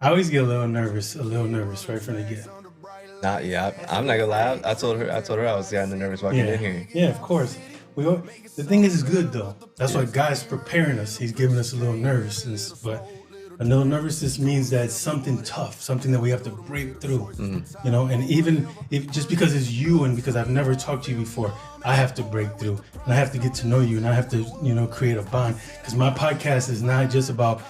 I always get a little nervous right from the get. I'm not gonna lie. I told her I was kind of nervous walking in Yeah, here. yeah, of course. The thing is good though. That's why Yeah. God's preparing us. He's giving us a little nervousness, but a little nervousness means that it's something tough, something that we have to break through. Hmm. And even if just because it's you and because I've never talked to you before, I have to break through and I have to get to know you and I have to, create a bond. Because my podcast is not just about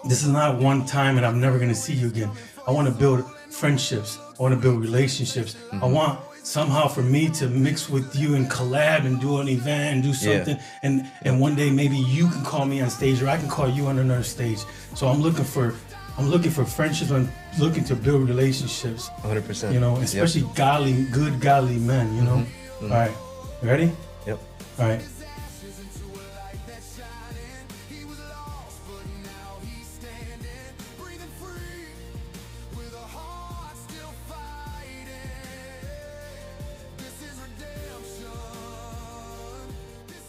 this is not one time and I'm never going to see you again. I want to build friendships. I want to build relationships. I Hmm. want somehow for me to mix with you and collab and do an event and do Yeah. something. And one day maybe you can call me on stage or I can call you on another stage. So I'm looking for friendships. I'm looking to build relationships, 100%. Yep. especially good godly men. Hmm. All right. You ready? Yep. All right.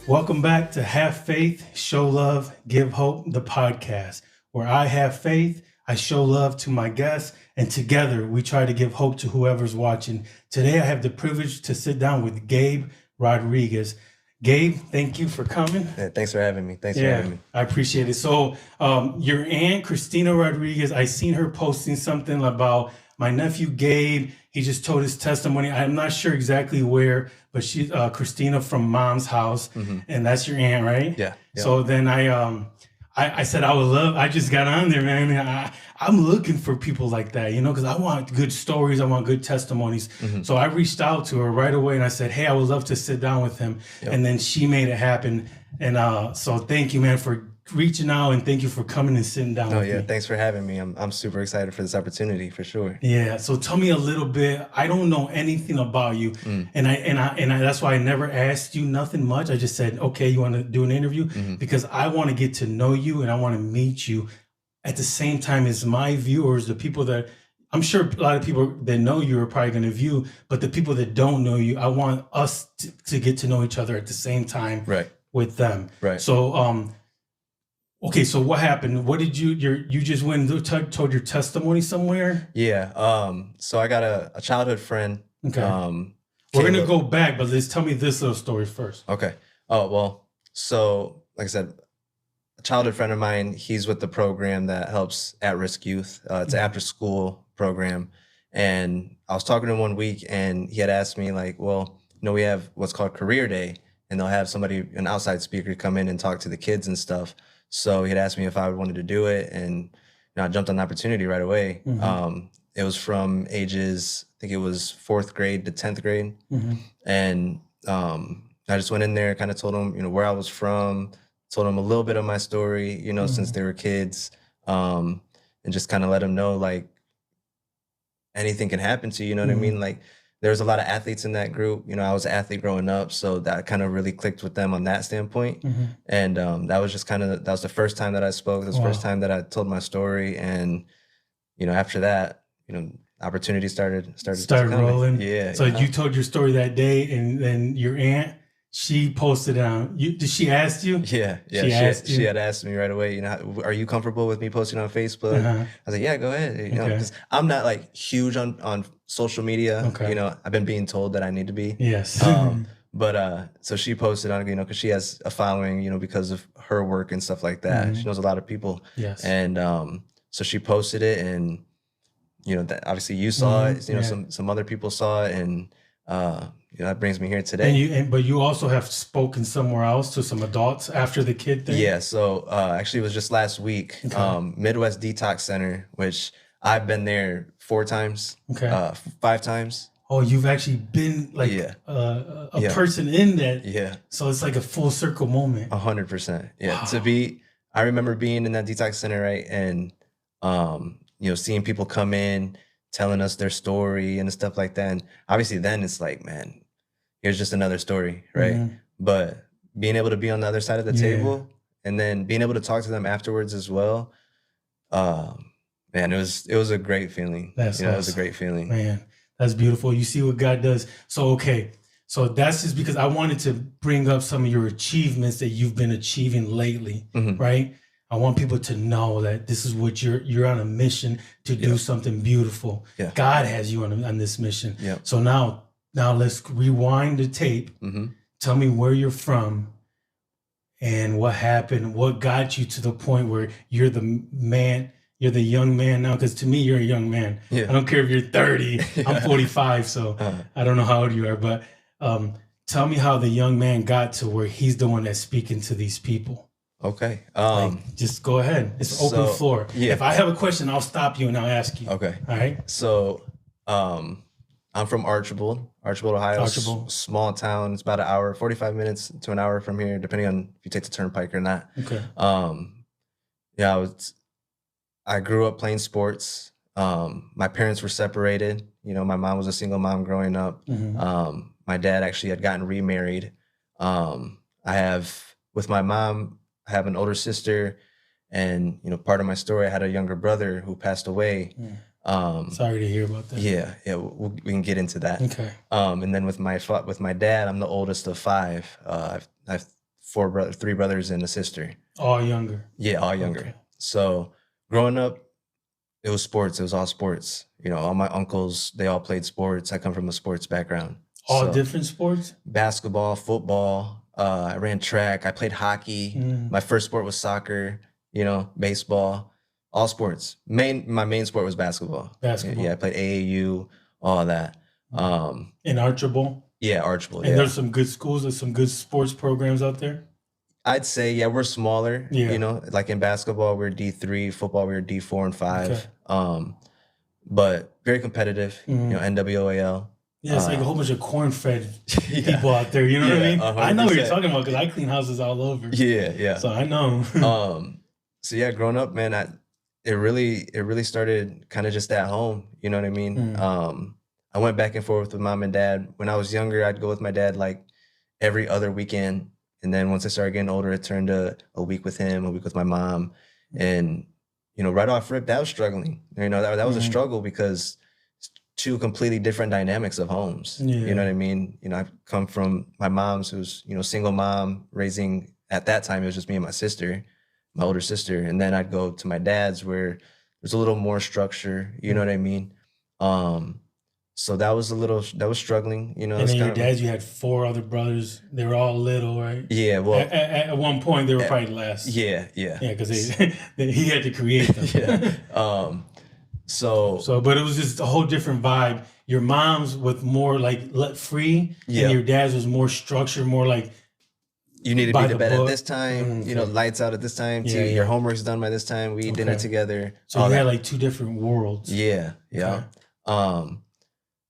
Welcome back to Have Faith, Show Love, Give Hope, the podcast, where I have faith, I show love to my guests, and together we try to give hope to whoever's watching. Today I have the privilege to sit down with Gabe Rodriguez. Gabe, thank you for coming. Yeah, thanks for having me. Thanks for having me. I appreciate it. So your aunt, Christina Rodriguez, I seen her posting something about my nephew, Gabe. He just told his testimony. I'm not sure exactly where, but she, Christina from Mom's house, Hmm. and that's your aunt, right? Yeah. Yeah. So then I said I just got on there, man. I'm looking for people like that, because I want good stories. I want good testimonies. Hmm. So I reached out to her right away and I said, hey, I would love to sit down with him. Yep. And then she made it happen. And so thank you, man, for reaching out and thank you for coming and sitting down Oh with yeah, me. thanks for having me. I'm super excited for this opportunity for sure. Yeah. So tell me a little bit. I don't know anything about you. Mm. And that's why I never asked you nothing much. I just said, okay, you want to do an interview? Hmm. Because I want to get to know you and I want to meet you at the same time as my viewers, the people that I'm sure a lot of people that know you are probably going to view, but the people that don't know you, I want us to get to know each other at the same time Right. with them. Right. So, okay, so what happened? What did you just went and told your testimony somewhere? Yeah. So I got a childhood friend. Okay. We're came gonna up- go back, but let's tell me this little story first. Okay. Oh, well, so like I said, a childhood friend of mine, he's with the program that helps at-risk youth. It's an after-school program. And I was talking to him one week and he had asked me like, well, we have what's called Career Day and they'll have an outside speaker come in and talk to the kids and stuff. So he had asked me if I wanted to do it and I jumped on the opportunity right away. Mhm. It was from ages, I think it was 4th grade to 10th grade. Mhm. And I just went in there, kind of told them, where I was from, told them a little bit of my story, since they were kids, and just kind of let them know like anything can happen to you, you know what I mean? Like there's a lot of athletes in that group. I was an athlete growing up, so that kind of really clicked with them on that standpoint. Mhm. And that was just that was the first time that I spoke. That was the first Wow. time that I told my story. And, after that, opportunities started Started coming. rolling. Yeah. So you told your story that day, and then your aunt, she posted on. Did she ask you? Yeah. She asked you? She had asked me right away, are you comfortable with me posting on Facebook? Uh-huh. I was like, yeah, go ahead. Okay. 'Cause I'm not like huge on social media. Okay. I've been being told that I need to be. Yes. But so she posted on, because she has a following, because of her work and stuff like that. Mhm. She knows a lot of people. Yes. And so she posted it, and that obviously you saw it. Yeah. Some other people saw it, and that brings me here today. But you also have spoken somewhere else to some adults after the kid thing. Yeah. So actually, it was just last week. Okay. Midwest Detox Center, which I've been there 4 times. Okay. 5 times. Oh, you've actually been like Yeah. a Yeah. person in that. Yeah. So it's like a full circle moment. 100%. Yeah. Wow. I remember being in that detox center, right? And, seeing people come in, telling us their story and stuff like that. And obviously then it's like, man, here's just another story, right? Mhm. But being able to be on the other side of the Yeah. table and then being able to talk to them afterwards as well, man, it was a great feeling. That's It was a awesome. great feeling. Man, that's beautiful. You see what God does. So, okay. So that's just because I wanted to bring up some of your achievements that you've been achieving lately, Mhm. right? I want people to know that this is what you're on a mission to do something beautiful. Yeah. God has you on this mission. Yeah. So now let's rewind the tape. Mm-hmm. Tell me where you're from and what happened, what got you to the point where you're the man, you're the young man now. Because to me, you're a young man. Yeah. I don't care if you're 30, I'm 45, so I don't know how old you are, but tell me how the young man got to where he's the one that's speaking to these people. Okay. Just go ahead. It's open floor. Yeah. If I have a question, I'll stop you and I'll ask you. Okay. All right. So, I'm from Archibald, Ohio. Archibald. Small town. It's about an hour, 45 minutes to an hour from here, depending on if you take the turnpike or not. Okay. Yeah, I grew up playing sports. My parents were separated. You know, my mom was a single mom growing up. Mm-hmm. My dad actually had gotten remarried. With my mom, I have an older sister, and you know, part of my story, I had a younger brother who passed away. Sorry to hear about that. Yeah, we can get into that. Okay. And then with my dad, I'm the oldest of 5. I have 3 brothers and a sister. All younger. Yeah, all younger. Okay. So growing up, it was sports. It was all sports. You know, all my uncles, they all played sports. I come from a sports background. All different sports? Basketball, football. I ran track. I played hockey. My first sport was soccer. You know, baseball. All sports. My main sport was basketball. Basketball. Yeah, I played AAU, all that. In Archibald? Yeah, Archibald. And there's some good schools, there's some good sports programs out there? I'd say, yeah, we're smaller. Yeah. You know, like in basketball, we're D3, football, we're D4 and 5. Okay. But very competitive, you know, NWOAL. Yeah, it's like a whole bunch of corn-fed people out there, you know what I mean? 100%. I know what you're talking about because I clean houses all over. Yeah. So I know. So yeah, growing up, man, it really started kind of just at home. You know what I mean? I went back and forth with mom and dad. When I was younger, I'd go with my dad like every other weekend. And then once I started getting older, it turned to a week with him, a week with my mom. And, you know, right off rip, that was struggling. You know, that was a struggle because it's 2 completely different dynamics of homes. Yeah. You know what I mean? You know, I've come from my mom's, who's, you know, single mom, raising, at that time, it was just me and my sister, my older sister. And then I'd go to my dad's where there's a little more structure, you know what I mean? So that was struggling, you know. And then your dad's, you had 4 other brothers. They were all little, right? Yeah, well. At one point, they were probably less. Yeah. Yeah, because he had to create them. Yeah. But it was just a whole different vibe. Your mom's with more like let free, and your dad's was more structured, more like you need to be to bed at this time, you know, lights out at this time, your homework's done by this time, we eat dinner together. So you had like 2 different worlds. Yeah.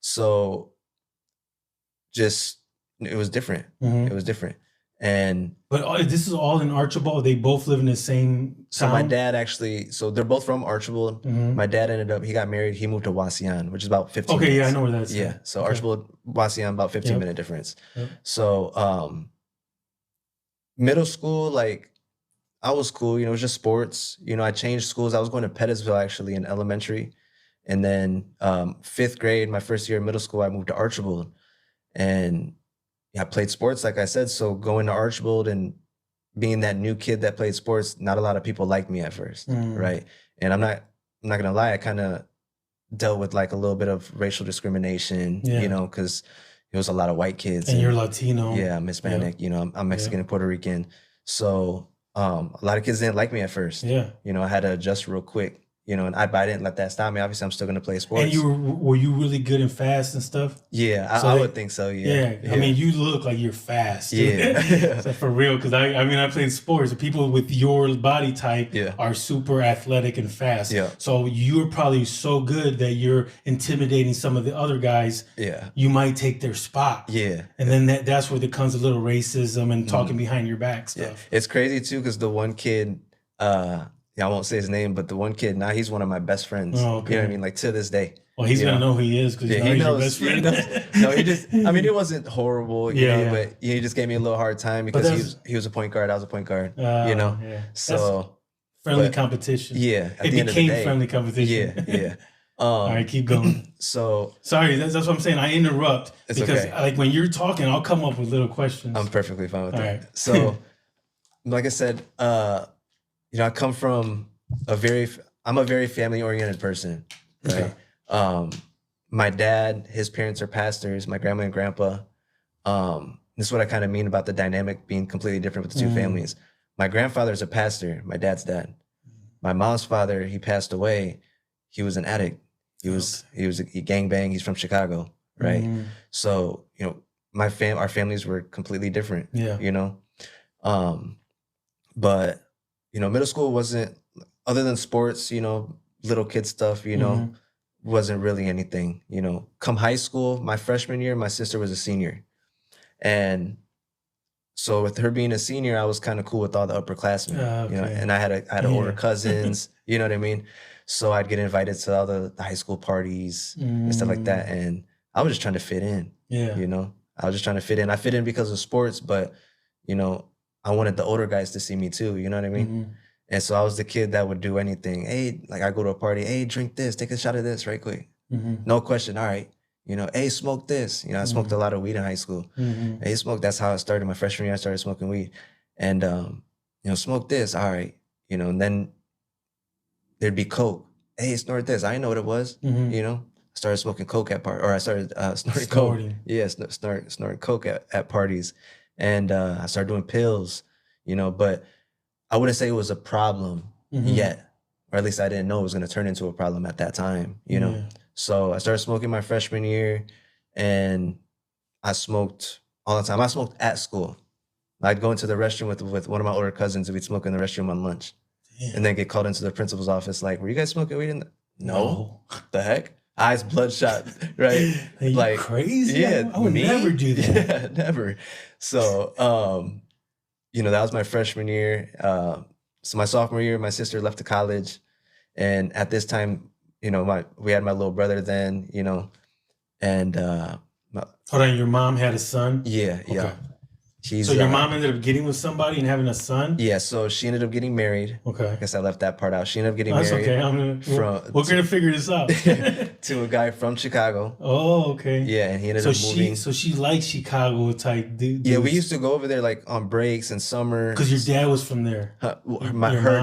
So just, it was different. It was different. But this is all in Archibald. They both live in the same town? So my dad actually, so they're both from Archibald. My dad he got married, he moved to Wasion, which is about 15 minutes. Okay, yeah, I know where that's at. Yeah, so Archibald, Wasion, about 15-minute difference. So middle school, like, I was cool, you know, it was just sports. You know, I changed schools. I was going to Pettisville actually in elementary. And then 5th grade, my first year in middle school, I moved to Archibald. And I played sports, like I said. So going to Archibald and being that new kid that played sports, not a lot of people liked me at first, right? And I'm not gonna lie, I kind of dealt with like a little bit of racial discrimination, you know, because it was a lot of white kids. And you're Latino. Yeah, I'm Hispanic, you know, I'm Mexican and Puerto Rican. So a lot of kids didn't like me at first. Yeah. You know, I had to adjust real quick. You know, and I didn't let that stop me. Obviously, I'm still going to play sports. And were you really good and fast and stuff? Yeah, I would think so. Yeah. I mean, you look like you're fast. Yeah. So for real, because I played sports. People with your body type are super athletic and fast. Yeah. So you're probably so good that you're intimidating some of the other guys. Yeah. You might take their spot. Yeah. And then that's where there comes a little racism and talking behind your back stuff. Yeah. It's crazy too, because the one kid, I won't say his name, but the one kid, now he's one of my best friends. Oh, okay. You know what I mean? Like to this day. Well, he's going to know who he is because he's your best friend. No, it wasn't horrible, you know, but he just gave me a little hard time because he was a point guard, I was a point guard, you know? Yeah. So friendly competition. Yeah. It became friendly competition. Yeah. All right, keep going. So sorry, that's what I'm saying. I interrupt because like when you're talking, I'll come up with little questions. I'm perfectly fine with that. Right. So like I said, I come from I'm a very family oriented person, right? Okay. My dad, his parents are pastors, my grandma and grandpa. This is what I kind of mean about the dynamic being completely different with the two families. My grandfather's a pastor, my dad's dad. My mom's father, he passed away. He was an addict. He gangbang. He's from Chicago, right? So, our families were completely different. Yeah. But middle school wasn't, other than sports, little kid stuff, wasn't really anything. Come high school, my freshman year, my sister was a senior. And so with her being a senior, I was kind of cool with all the upperclassmen, and I had older cousins, you know what I mean? So I'd get invited to all the high school parties and stuff like that. And I was just trying to fit in, I was just trying to fit in. I fit in because of sports, but, I wanted the older guys to see me too, you know what I mean? And so I was the kid that would do anything. Hey, like I go to a party, hey, drink this, take a shot of this right quick. No question, all right. Hey, smoke this. I smoked a lot of weed in high school. Hey, smoke. That's how I started. My freshman year, I started smoking weed. And, smoke this. All right. And then there'd be Coke. Hey, snort this. I didn't know what it was. I started smoking Coke I started snorting Coke. Yeah, snorting Coke at parties. And I started doing pills, but I wouldn't say it was a problem yet. Or at least I didn't know it was going to turn into a problem at that time, So I started smoking my freshman year, and I smoked all the time. I smoked at school. I'd go into the restroom with one of my older cousins, and we'd smoke in the restroom on lunch. And then get called into the principal's office like, were you guys smoking weed? No. The heck? Eyes bloodshot, right? Are you like crazy? Yeah, I would never do that. Yeah, never. So, that was my freshman year. So my sophomore year, my sister left to college, and at this time, we had my little brother then, and hold on, your mom had a son? Yeah, okay. Yeah. So your mom ended up getting with somebody and having a son? Yeah, so she ended up getting married. Okay. I guess I left that part out. She ended up getting That's married. Okay. We're gonna figure this out. To a guy from Chicago. Oh, okay. Yeah, and he ended up moving. So she liked Chicago type dudes. Yeah, we used to go over there like on breaks and summer. Because your dad was from there. Her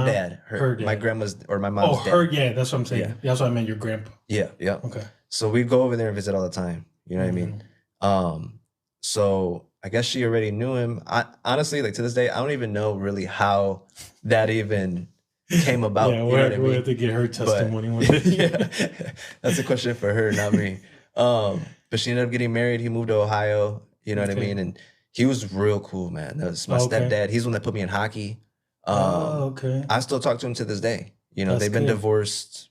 dad. My grandma's or my mom's dad. Yeah, that's what I'm saying. Yeah. That's what I meant, your grandpa. Yeah. Okay. So we'd go over there and visit all the time. You know what I mean? So I guess she already knew him. I honestly, like to this day, I don't even know really how that even came about. Yeah, we'll have to get her testimony. Yeah, that's a question for her, not me. But she ended up getting married. He moved to Ohio. You know what I mean? And he was real cool, man. That was my stepdad. He's the one that put me in hockey. Okay. I still talk to him to this day. They've been divorced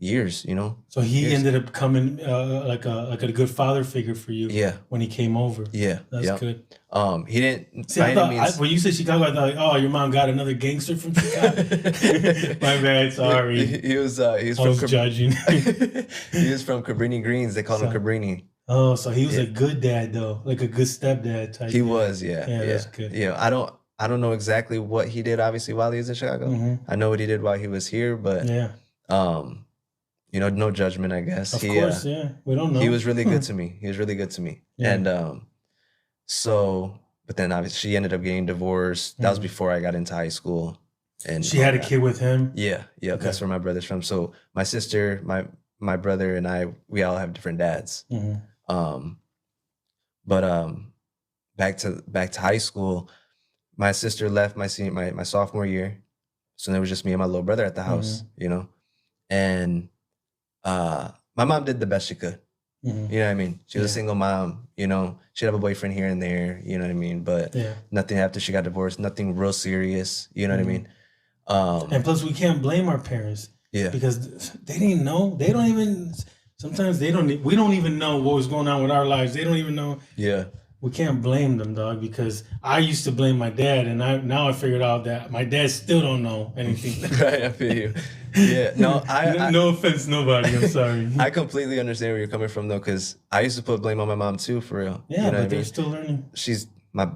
years, So he ended up coming like a good father figure for you. Yeah. When he came over. Yeah. That's good. He didn't. See, when you said Chicago, I thought, oh, your mom got another gangster from Chicago. My bad, sorry. He was judging. He was from Cabrini Greens. They called him Cabrini. Oh, so he was a good dad though, like a good stepdad type. He was, yeah. Yeah, that's good. Yeah, I don't know exactly what he did, obviously, while he was in Chicago. I know what he did while he was here, but no judgment, I guess. Of course, yeah. We don't know. He was really good to me. He was really good to me. Yeah. And but then obviously she ended up getting divorced. That was before I got into high school. And she had a kid with him? Yeah. Okay. That's where my brother's from. So my sister, my brother and I, we all have different dads. But back to high school, my sister left my sophomore year. So there was just me and my little brother at the house, and my mom did the best she could. You know what I mean? She was a single mom, she'd have a boyfriend here and there, you know what I mean? But nothing after she got divorced, nothing real serious, you know what I mean? And plus we can't blame our parents. Yeah. Because they didn't know. They don't even, sometimes we don't even know what was going on with our lives. They don't even know. Yeah. We can't blame them, dog, because I used to blame my dad, and now I figured out that my dad still don't know anything. Right, I feel you. Yeah, no, no offense, nobody. I'm sorry. I completely understand where you're coming from, though, because I used to put blame on my mom too, for real. Yeah, but they're still learning. She's my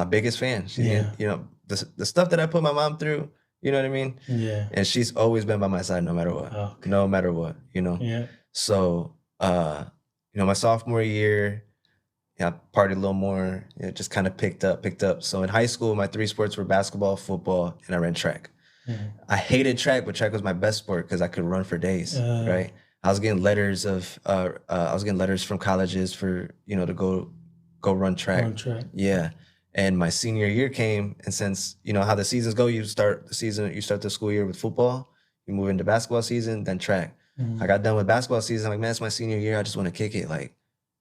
biggest fan. The stuff that I put my mom through. You know what I mean? Yeah. And she's always been by my side, no matter what. Oh, okay. No matter what. Yeah. So, my sophomore year. I partied a little more, just kind of picked up. So in high school, my three sports were basketball, football, and I ran track. I hated track, but track was my best sport because I could run for days, right? I was getting letters from colleges for, to go run track. Yeah. And my senior year came, and since how the seasons go, you start the school year with football, you move into basketball season, then track. I got done with basketball season. I'm like, man, it's my senior year. I just want to kick it. Like,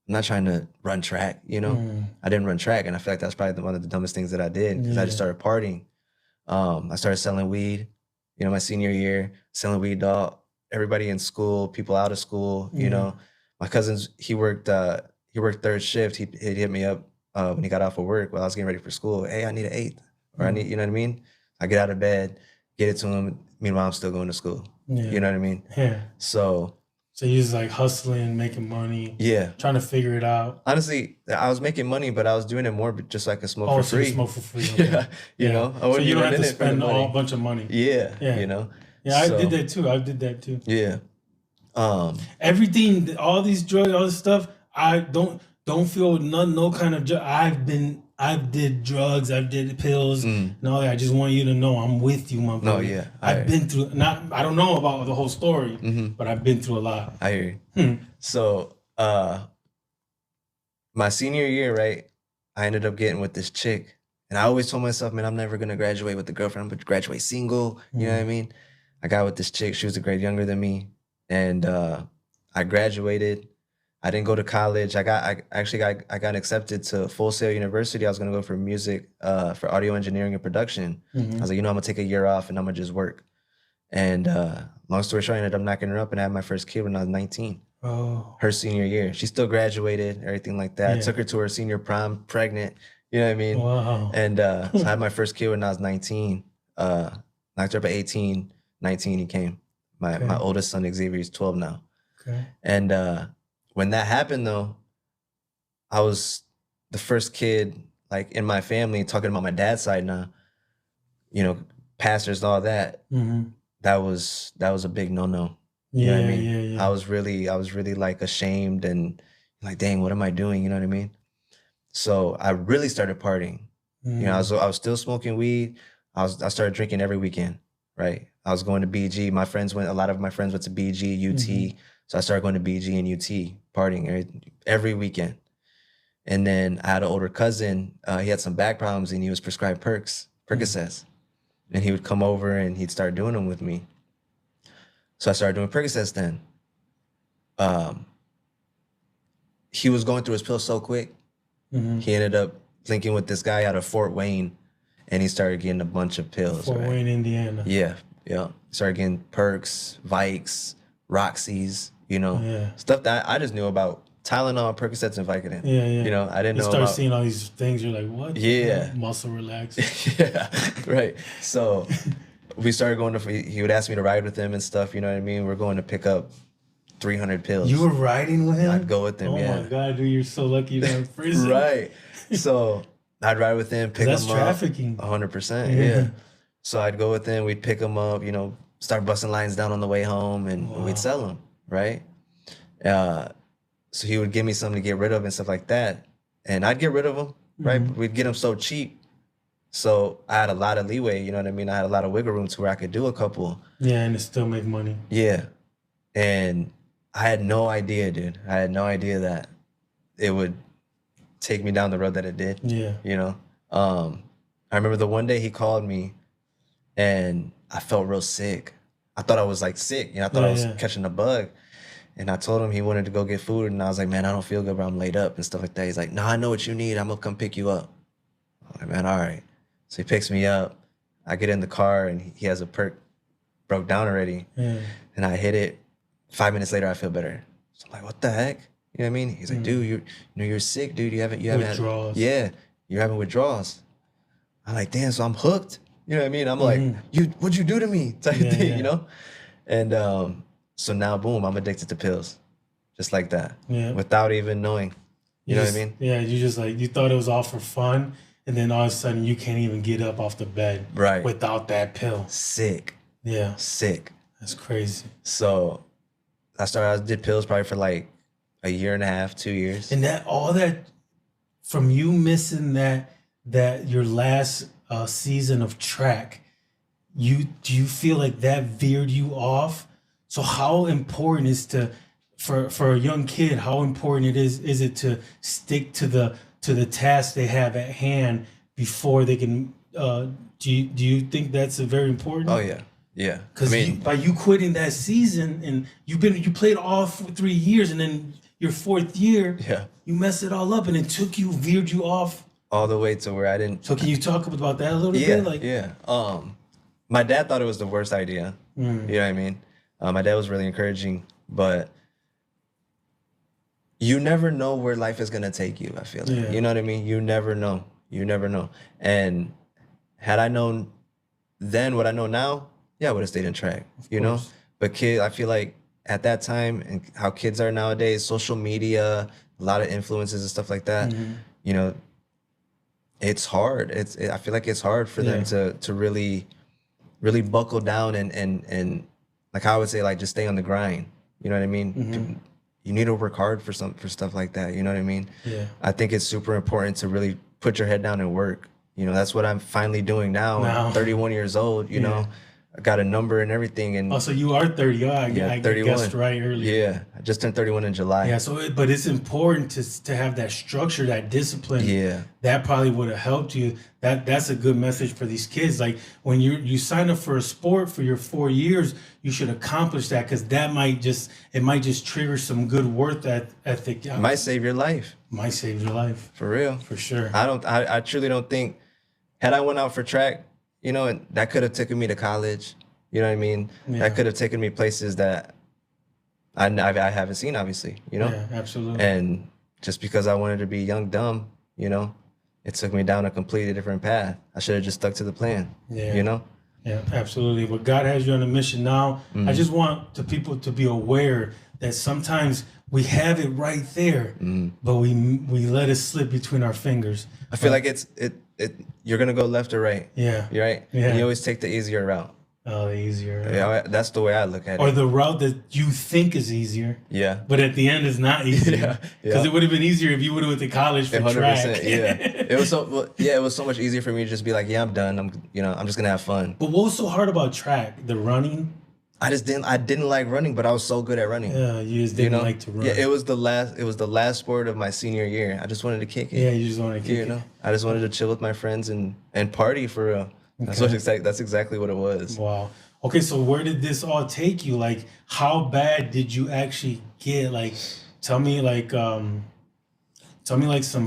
I'm not trying to run track, I didn't run track, and I feel like that's probably one of the dumbest things that I did, because I just started partying. I started selling weed, my senior year, selling weed to everybody in school, people out of school. My cousins, he worked third shift. He'd hit me up when he got off of work while I was getting ready for school. Hey, I need an eighth, or I need, you know what I mean? I get out of bed, get it to him. Meanwhile, I'm still going to school. You know what I mean? Yeah. So you was like hustling, making money. Yeah. Trying to figure it out. Honestly, I was making money, but I was doing it more just so I could smoke for free. Smoke for free. Okay. Yeah. You know? So you don't have to spend a whole bunch of money. Yeah. Yeah. Yeah, I did that too. Yeah. Everything, all these drugs, all this stuff, I don't feel no kind of I did drugs, I did pills. No, I just want you to know I'm with you, my brother. No, yeah. I've been through, I don't know about the whole story, but I've been through a lot. I hear you. So, my senior year, right, I ended up getting with this chick. And I always told myself, man, I'm never going to graduate with a girlfriend. I'm going to graduate single. You know what I mean? I got with this chick. She was a grade younger than me. And I graduated. I didn't go to college. I got accepted to Full Sail University. I was gonna go for music, for audio engineering and production. I was like, I'm gonna take a year off and I'm gonna just work. And long story short, I ended up knocking her up, and I had my first kid when I was 19. Oh. Her senior year. She still graduated, everything like that. Yeah. I took her to her senior prom, pregnant. You know what I mean? Wow. And so I had my first kid when I was 19. Knocked her up at 18, 19 he came. My oldest son, Xavier, is 12 now. Okay. And when that happened, though, I was the first kid, like, in my family, talking about my dad's side now, pastors and all that. That was a big no-no. You know what I mean? Yeah. I was really like ashamed and like, dang, what am I doing? You know what I mean? So I really started partying. I was still smoking weed. I started drinking every weekend, right? I was going to BG. A lot of my friends went to BG, UT. So I started going to BG and UT, partying every weekend. And then I had an older cousin. He had some back problems, and he was prescribed Percocets. And he would come over and he'd start doing them with me. So I started doing Percocets then. He was going through his pills so quick. He ended up linking with this guy out of Fort Wayne, and he started getting a bunch of pills. Fort Wayne, Indiana. Yeah. Started getting Perks, Vikes, Roxy's, stuff that I just knew about. Tylenol, Percocets, and Vicodin. Yeah. I didn't know about. You start seeing all these things, you're like, what? Yeah. Muscle relax. Yeah, right. So we started going he would ask me to ride with him and stuff, you know what I mean? We're going to pick up 300 pills. You were riding with him? I'd go with him, Oh my God, dude, you're so lucky you're in prison. Right. So I'd ride with him, pick him up. That's trafficking. 100%, yeah. So I'd go with him, we'd pick him up, start busting lines down on the way home, and we'd sell them, right? So he would give me something to get rid of and stuff like that. And I'd get rid of them, right? But we'd get them so cheap. So I had a lot of leeway, you know what I mean? I had a lot of wiggle room to where I could do a couple. Yeah, and still make money. Yeah. And I had no idea, dude. I had no idea that it would take me down the road that it did. Yeah. I remember the one day he called me and I felt real sick. I thought I was like sick. I thought I was catching a bug. And I told him he wanted to go get food. And I was like, man, I don't feel good, bro. I'm laid up and stuff like that. He's like, no, I know what you need. I'm going to come pick you up. I'm like, man, all right. So he picks me up. I get in the car and he has a perk broke down already. Yeah. And I hit it. 5 minutes later, I feel better. So I'm like, what the heck? You know what I mean? He's like, dude, you're sick, dude. You haven't withdrawals. You're having withdrawals. I'm like, damn, so I'm hooked. You know what I mean? I'm like, what'd you do to me? Type of thing, And so now, boom, I'm addicted to pills. Just like that. Yeah. Without even knowing. You know what I mean? Yeah, you thought it was all for fun, and then all of a sudden you can't even get up off the bed without that pill. Sick. Yeah. Sick. That's crazy. So I did pills probably for like a year and a half, 2 years. And that from you missing that your last season of track, do you feel like that veered you off? So how important is for a young kid, how important is it to stick to the task they have at hand before they can do you think that's a very important? Oh yeah. Yeah. Because by you quitting that season, and you played all for 3 years, and then your fourth year, yeah, you messed it all up, and it veered you off all the way to where I didn't. So can you talk about that a little Yeah, bit? Like, yeah. My dad thought it was the worst idea. You know what I mean? My dad was really encouraging, but you never know where life is gonna take you. I feel like, you know what I mean? You never know. You never know. And had I known then what I know now, yeah, I would have stayed in track. You know, but I feel like at that time and how kids are nowadays, social media, a lot of influences and stuff like that. You know, it's hard. I feel like it's hard for them to really buckle down and like I would say, like, just stay on the grind. You know what I mean? You need to work hard for stuff like that. You know what I mean? Yeah. I think it's super important to really put your head down and work. You know, that's what I'm finally doing now. I'm 31 years old, you know. I got a number and everything. And so you are 30. I 31. Guessed right earlier. Yeah, I just turned 31 in July. Yeah, but it's important to have that structure, that discipline. Yeah. That probably would have helped you. That's a good message for these kids. Like, when you sign up for a sport for your 4 years, you should accomplish that, because that might just trigger some good work ethic. Might save your life. Might save your life. For real. For sure. I truly don't think, had I went out for track, you know, and that could have taken me to college. You know what I mean? Yeah. That could have taken me places that I haven't seen, obviously, you know? Yeah, absolutely. And just because I wanted to be young, dumb, you know, it took me down a completely different path. I should have just stuck to the plan, you know? Yeah, absolutely. But God has you on a mission now. I just want the people to be aware that sometimes we have it right there, but we let it slip between our fingers. I feel like you're gonna go left or right. Yeah. You're right. Yeah. And you always take the easier route. Oh, the easier route. Yeah, that's the way I look at it. Or the route that you think is easier. Yeah. But at the end, it's not easier. Because it would have been easier if you would have went to college for 100%, track. It was so much easier for me to just be like, yeah, I'm done. I'm just gonna have fun. But what was so hard about track? The running? I didn't like running, but I was so good at running. Yeah, you just didn't like to run. Yeah, it was the last sport of my senior year. I just wanted to kick it. Yeah, you just wanted to kick it. You know, I just wanted to chill with my friends and party for real. Okay. That's exactly what it was. Wow. Okay, so where did this all take you? Like, how bad did you actually get? Like, tell me like some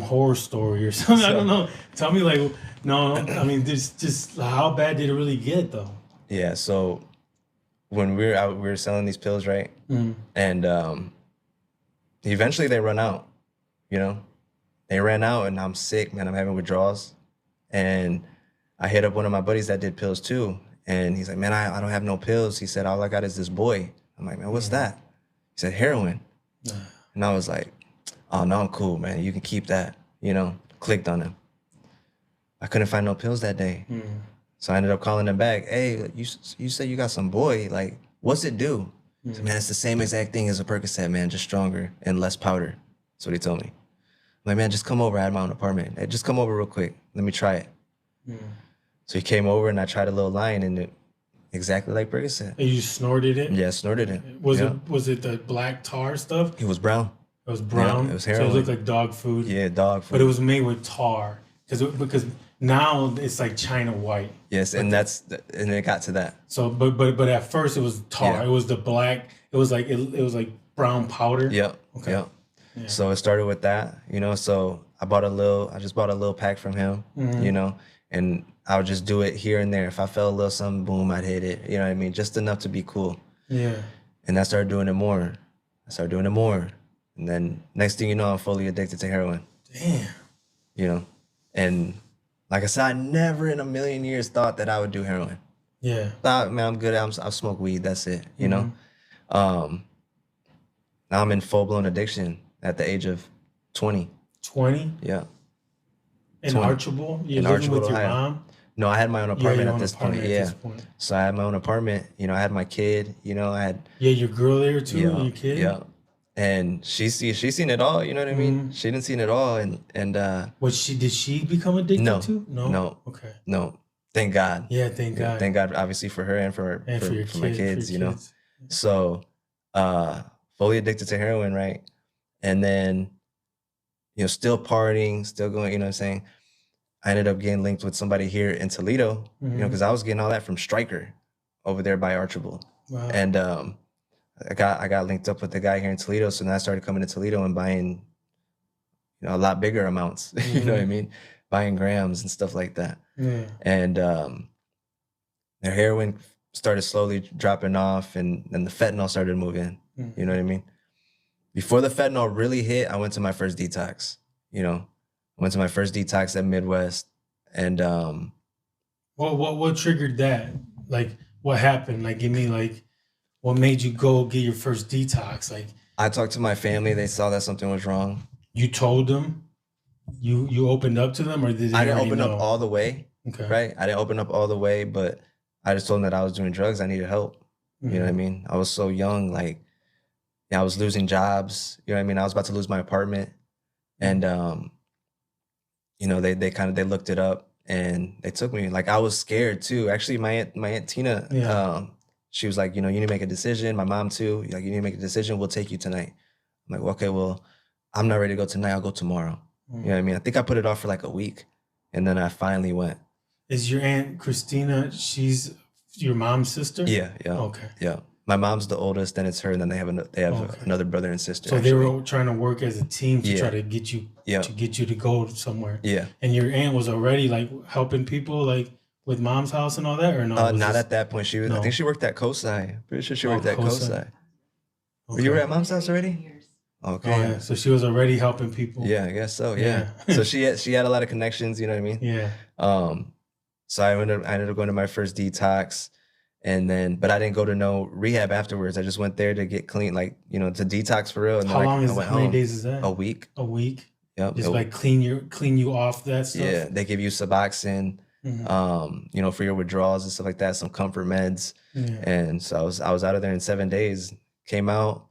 horror story or something. I don't know. Tell me like, no, I mean, just how bad did it really get though? Yeah, so when we were selling these pills, right? And eventually they run out, you know? They ran out and I'm sick, man. I'm having withdrawals. And I hit up one of my buddies that did pills too. And he's like, man, I don't have no pills. He said, all I got is this boy. I'm like, man, what's that? He said, heroin. And I was like, oh, no, I'm cool, man. You can keep that, you know? Clicked on him. I couldn't find no pills that day. So I ended up calling him back. Hey, you said you got some boy. Like, what's it do? He said, man, it's the same exact thing as a Percocet, man, just stronger and less powder. That's what he told me. I'm like, man, just come over. I had my own apartment. Hey, just come over real quick. Let me try it. So he came over and I tried a little line and it exactly like Percocet. And you snorted it? Yeah, snorted it. Was it the black tar stuff? It was brown. It was brown? Yeah, it was heroin. So it looked like dog food? Yeah, dog food. But it was made with tar. Because now it's like China white. Yes, and it got to that. So but at first it was tar. Yeah. It was the black. It was like brown powder. Yep. Okay. Yep. Yeah. So it started with that, you know. So I just bought a little pack from him, you know, and I would just do it here and there. If I felt a little something, boom, I'd hit it. You know what I mean? Just enough to be cool. Yeah. And I started doing it more. And then next thing you know, I'm fully addicted to heroin. Damn. You know, and like I said, I never in a million years thought that I would do heroin. Yeah. Thought, man, I'm good. I smoke weed. That's it. You know. Now I'm in full blown addiction at the age of 20. 20? Yeah. In Archibald? You're living with your mom? No, I had my own apartment at this point. Yeah. So I had my own apartment. You know, I had my kid. You know, I had. Yeah, your girl there too. Yeah. And your kid. Yeah. And she's seen it all. You know what I mean? She didn't see it all. And did she become addicted to? No. Okay. No. Thank God. Yeah, thank God. Thank God, obviously for her and for my kids, you know. kids. So, fully addicted to heroin, right? And then, still partying, still going, you know what I'm saying? I ended up getting linked with somebody here in Toledo, because I was getting all that from Stryker over there by Archibald. Wow. And I got linked up with the guy here in Toledo. So then I started coming to Toledo and buying, a lot bigger amounts, you know what I mean? Buying grams and stuff like that. Yeah. And their heroin started slowly dropping off, and then the fentanyl started moving. You know what I mean? Before the fentanyl really hit, I went to my first detox. I went to my first detox at Midwest, and what triggered that? Like, what happened? Like, give me like, what made you go get your first detox? Like, I talked to my family. They saw that something was wrong. You told them? You opened up to them, or did they I didn't already open know? up all the way, Okay. right? I didn't open up all the way, but I just told them that I was doing drugs. I needed help. You know what I mean? I was so young, like, I was losing jobs. You know what I mean? I was about to lose my apartment, and they looked it up and they took me. Like, I was scared too. Actually, my aunt Tina, she was like, you need to make a decision. My mom too. Like, you need to make a decision. We'll take you tonight. I'm like, well, okay, well, I'm not ready to go tonight. I'll go tomorrow. You know what I mean? I think I put it off for like a week, and then I finally went. Is your Aunt Christina, she's your mom's sister? Yeah. Okay. Yeah. My mom's the oldest, then it's her, and then they have another brother and sister. So actually. they were trying to work as a team to try to get you to go somewhere. Yeah. And your aunt was already like helping people like with mom's house and all that, or no? Not at that point. She was. I think she worked at COSI. Pretty sure she worked at COSI. Okay. You were at mom's house already? Okay. Oh, yeah. So she was already helping people. Yeah, I guess so. Yeah. So she had a lot of connections. You know what I mean? Yeah. So I ended up going to my first detox, but I didn't go to no rehab afterwards. I just went there to get clean, like, to detox for real. And how long how many days is that? A week. A week. Yep. Just like clean you off that stuff. Yeah. They give you Suboxone, for your withdrawals and stuff like that. Some comfort meds. Yeah. And so I was out of there in 7 days. Came out.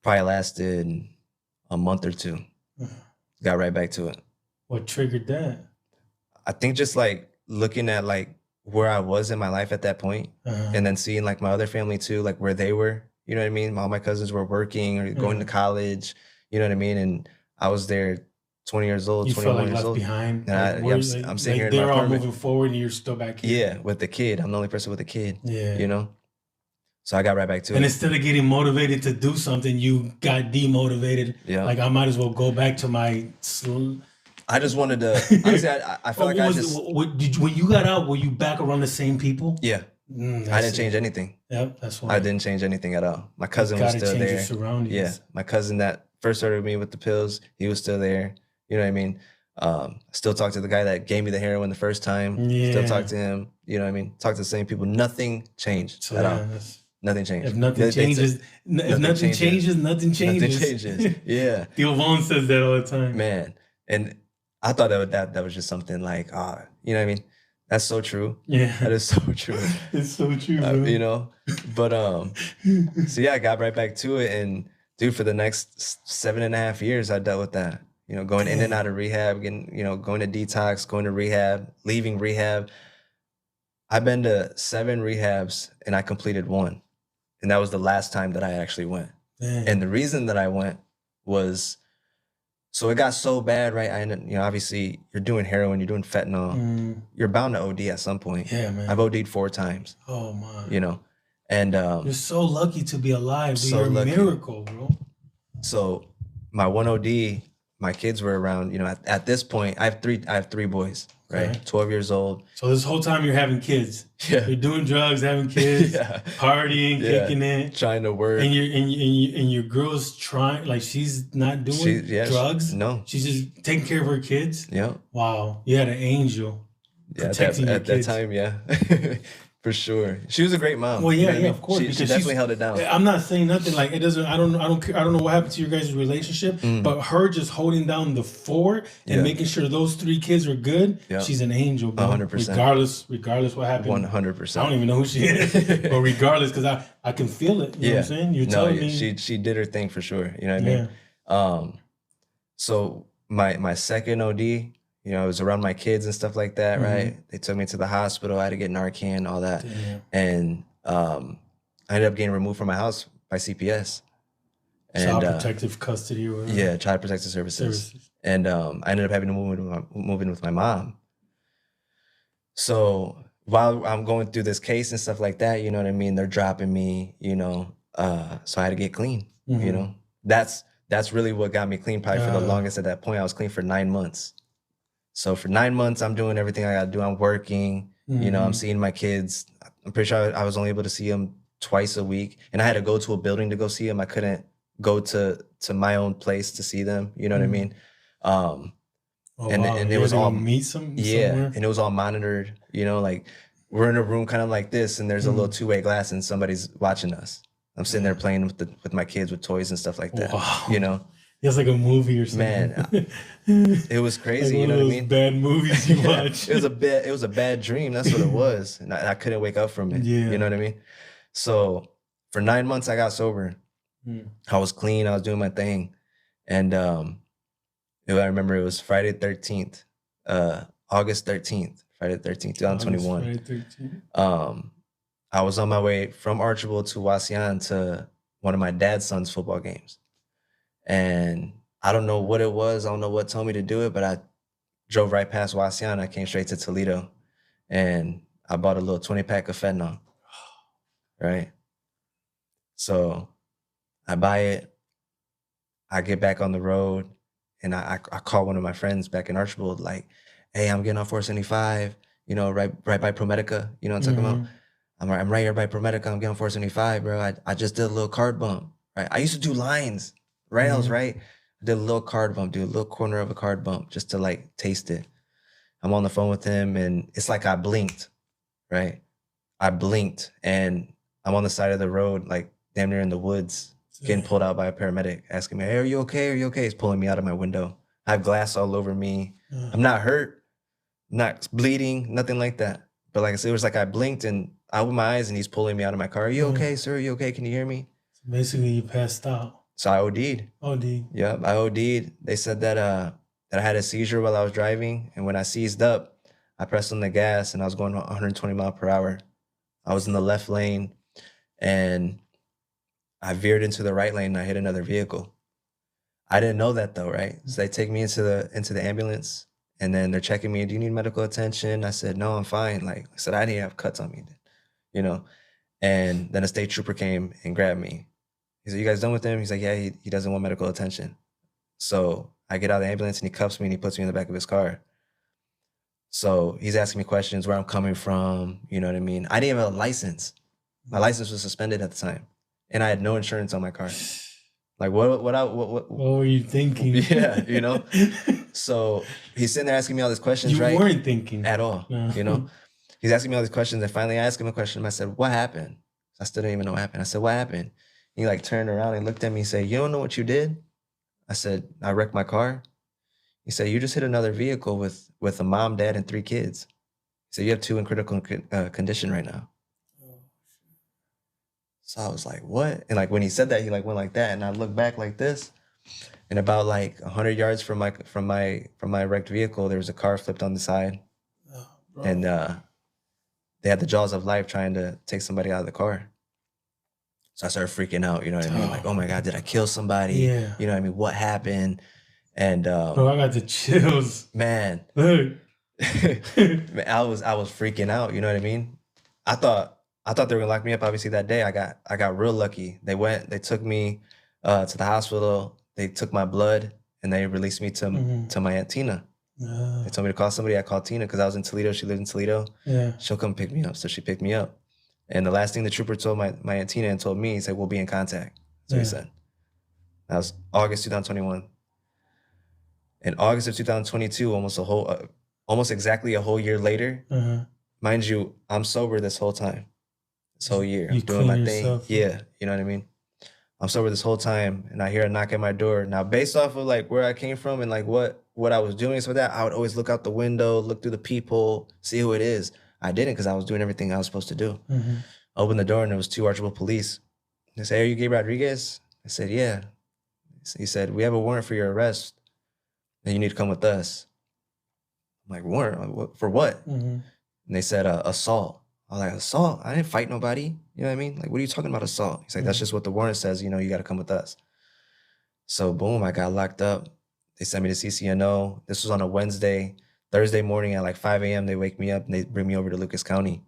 Probably lasted a month or two. Got right back to it. What triggered that? I think just like looking at like where I was in my life at that point, and then seeing like my other family too, like where they were, you know what I mean? All my cousins were working or going to college, you know what I mean? And I was there 20 years old, you 21 felt like years left old. behind. And like, I'm sitting here in my they're all apartment. moving forward and you're still back here. Yeah, with the kid. I'm the only person with a kid. Yeah. So I got right back to it. And instead of getting motivated to do something, you got demotivated. Yeah. Like, I might as well go back to my... I just wanted to... Honestly, I felt like when you got out, were you back around the same people? Yeah. I didn't change anything. Yep, that's why. I didn't change anything at all. My cousin was still there. Your surroundings. Yeah. My cousin that first started me with the pills, he was still there. You know what I mean? Still talk to the guy that gave me the heroin the first time. Yeah. Still talk to him. You know what I mean? Talk to the same people. Nothing changed at all. Nothing changed. If nothing changes, nothing changes. Yeah. Theo Vaughn says that all the time. Man. And I thought that was just something like, you know what I mean? That's so true. Yeah. That is so true. It's so true, bro. But so yeah, I got right back to it. And dude, for the next 7.5 years, I dealt with that. Going in and out of rehab, going to detox, going to rehab, leaving rehab. I've been to 7 rehabs and I completed 1. And that was the last time that I actually went. Damn. And the reason that I went was, so it got so bad, right? I ended, obviously you're doing heroin, you're doing fentanyl, you're bound to OD at some point. Yeah, man. I've OD'd 4 times. Oh, man. And you're so lucky to be alive. Dude. So You're a lucky. miracle, bro. So my 1 OD, my kids were around, at this point, I have 3 boys, right? Okay. 12 years old. So this whole time you're having kids. Yeah. You're doing drugs, having kids, partying, kicking it. Trying to work. And your girl's trying, like, she's not doing drugs? No. She's just taking care of her kids? Yeah. Wow. You had an angel protecting your kids. At that time, yeah. For sure. She was a great mom. Well, yeah, of course. She definitely held it down. I'm not saying nothing like it doesn't. I don't know what happened to your guys' relationship, but her just holding down the 4 and making sure those 3 kids are good. Yeah. She's an angel, bro. 100%. Regardless what happened. 100%. I don't even know who she is, but regardless, because I can feel it. You know what I'm saying? You're telling me. She did her thing for sure. You know what I mean? So my second OD, You know, it was around my kids and stuff like that, Mhm. right? They took me to the hospital. I had to get Narcan, all that. Damn. And I ended up getting removed from my house by CPS. Child And protective custody or whatever. yeah, Child Protective Services. And I ended up having to move in with my mom. So while I'm going through this case and stuff like that, you know what I mean? They're dropping me, you know, so I had to get clean, you Mhm. know? That's really what got me clean. Probably for the longest at that point, I was clean for 9 months. So for 9 months, I'm doing everything I gotta do. I'm working, you know, I'm Mhm. seeing my kids. I'm pretty sure I was only able to see them twice a week, and I had to go to a building to go see them. I couldn't go to my own place to see them, you know what I Mhm. mean? Oh, And wow. it You was had to go all meet yeah, somewhere? and it was all monitored, you know, like we're in a room kind of like this, and there's a little two-way glass, and somebody's watching us. I'm sitting there playing with my kids with toys and stuff like that. Wow. You know, It's like a movie or something. Man, it was crazy. Like You one know of what I those mean? bad movies you Yeah, watch. it was a bad dream. That's what it was, and I couldn't wake up from it. Yeah. You know what I mean? So for 9 months, I got sober. Mm. I was clean. I was doing my thing, and I remember it was Friday 13th, August 13th, Friday 13th, 2021. Friday 13th. I was on my way from Archibald to Wasian to one of my dad's son's football games. And I don't know what it was. I don't know what told me to do it, but I drove right past Wasian. I came straight to Toledo and I bought a little 20-pack of fentanyl. Right? So I buy it. I get back on the road and I call one of my friends back in Archibald, like, hey, I'm getting on 475, you know, right by ProMedica. You know what I'm talking about? I'm right here by ProMedica. I'm getting 475, bro. I just did a little card bump, right? I used to do lines, right? I was right. I did a little card bump, do a little corner of a card bump just to like taste it. I'm on the phone with him and it's like I blinked, right? I blinked and I'm on the side of the road, like damn near in the woods, getting pulled out by a paramedic, asking me, hey, are you okay? Are you okay? He's pulling me out of my window. I have glass all over me. I'm not hurt, not bleeding, nothing like that. But like I said, it was like I blinked and I opened my eyes and he's pulling me out of my car. Are you okay, sir? Are you okay? Can you hear me? So basically, you passed out. So I OD'd. OD. Yep, I OD'd. They said that that I had a seizure while I was driving, and when I seized up, I pressed on the gas and I was going 120 miles per hour. I was in the left lane, and I veered into the right lane and I hit another vehicle. I didn't know that though, right? So they take me into the ambulance. And then they're checking me. Do you need medical attention? I said, no, I'm fine. Like I said, I didn't have cuts on me, you know? And then a state trooper came and grabbed me. He said, you guys done with him? He's like, yeah, he doesn't want medical attention. So I get out of the ambulance and he cuffs me and he puts me in the back of his car. So he's asking me questions, where I'm coming from, you know what I mean? I didn't have a license. My license was suspended at the time. And I had no insurance on my car. Like what were you thinking? Yeah, you know? So he's sitting there asking me all these questions, right? You weren't thinking. At all, you know? He's asking me all these questions, and finally I asked him a question. I said, what happened? I still didn't even know what happened. I said, what happened? He like turned around and looked at me and said, you don't know what you did? I said, I wrecked my car. He said, you just hit another vehicle with a mom, dad, and 3 kids. He said, you have 2 in critical condition right now. So I was like, what? And like when he said that, he like went like that, and I looked back like this. And about like 100 yards from my wrecked vehicle, there was a car flipped on the side, and they had the jaws of life trying to take somebody out of the car. So I started freaking out, you know what I mean? Like, oh my God, did I kill somebody? Yeah. You know what I mean? What happened? And bro, I got the chills. Man, Look. man, I was freaking out, you know what I mean? I thought they were gonna lock me up. Obviously that day I got real lucky. They took me to the hospital. They took my blood and they released me to my Aunt Tina. They told me to call somebody. I called Tina because I was in Toledo. She lived in Toledo. Yeah. She'll come pick me up. So she picked me up. And the last thing the trooper told my Aunt Tina and told me, he said, we'll be in contact. That's what he said. That was August 2021. In August of 2022, almost exactly a whole year later, mind you, I'm sober this whole time. This whole year. I'm doing my thing. Yeah. You know what I mean? I'm sober this whole time and I hear a knock at my door. Now, based off of like where I came from and like what I was doing, so that I would always look out the window, look through the peephole, see who it is. I didn't because I was doing everything I was supposed to do. Opened the door and there was 2 Archibald police. They said, are you Gabe Rodriguez? I said, yeah. He said, we have a warrant for your arrest and you need to come with us. I'm like, warrant? Like, what, for what? Mm-hmm. And they said, assault. I was like, assault? I didn't fight nobody. You know what I mean? Like, what are you talking about, assault? He's like, that's just what the warrant says. You know, you got to come with us. So boom, I got locked up. They sent me to CCNO. This was on a Wednesday. Thursday morning at like 5 a.m., they wake me up and they bring me over to Lucas County.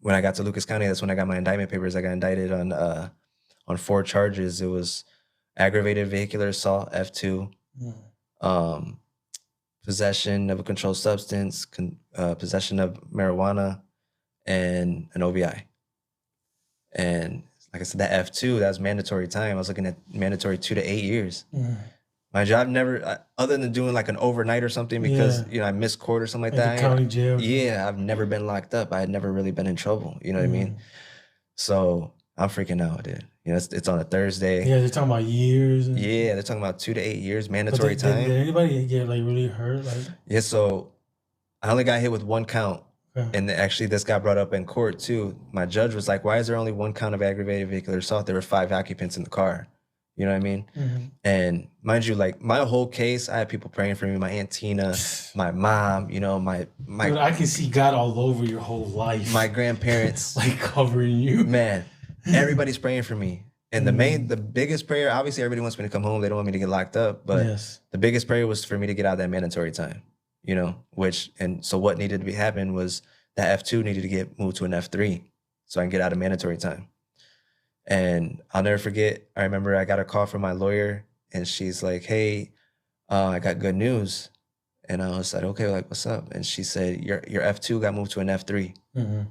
When I got to Lucas County, that's when I got my indictment papers. I got indicted on 4 charges. It was aggravated vehicular assault, F2, possession of a controlled substance, possession of marijuana, and an OVI. And like I said, that F2, that was mandatory time. I was looking at mandatory 2 to 8 years. My job never, other than doing like an overnight or something because, you know, I missed court or something like that. The county jail. Yeah, I've never been locked up. I had never really been in trouble. You know what I mean? So I'm freaking out, dude. You know, it's on a Thursday. Yeah, they're talking about years. Yeah, they're talking about 2 to 8 years, mandatory time. Did anybody get like really hurt? Like, yeah, so I only got hit with 1 count. And actually, this got brought up in court too. My judge was like, why is there only 1 count of aggravated vehicular assault? There were 5 occupants in the car. You know what I mean? And mind you, like my whole case, I had people praying for me. My Aunt Tina, my mom, you know, my dude, I can see God all over your whole life. My grandparents. Like covering you. Man, everybody's praying for me. And the biggest prayer, obviously everybody wants me to come home. They don't want me to get locked up. But the biggest prayer was for me to get out of that mandatory time, you know, so what needed to be happen was that F2 needed to get moved to an F3 so I can get out of mandatory time. And I'll never forget, I remember I got a call from my lawyer and she's like, hey, I got good news. And I was like, okay, like, what's up? And she said, your F2 got moved to an F3.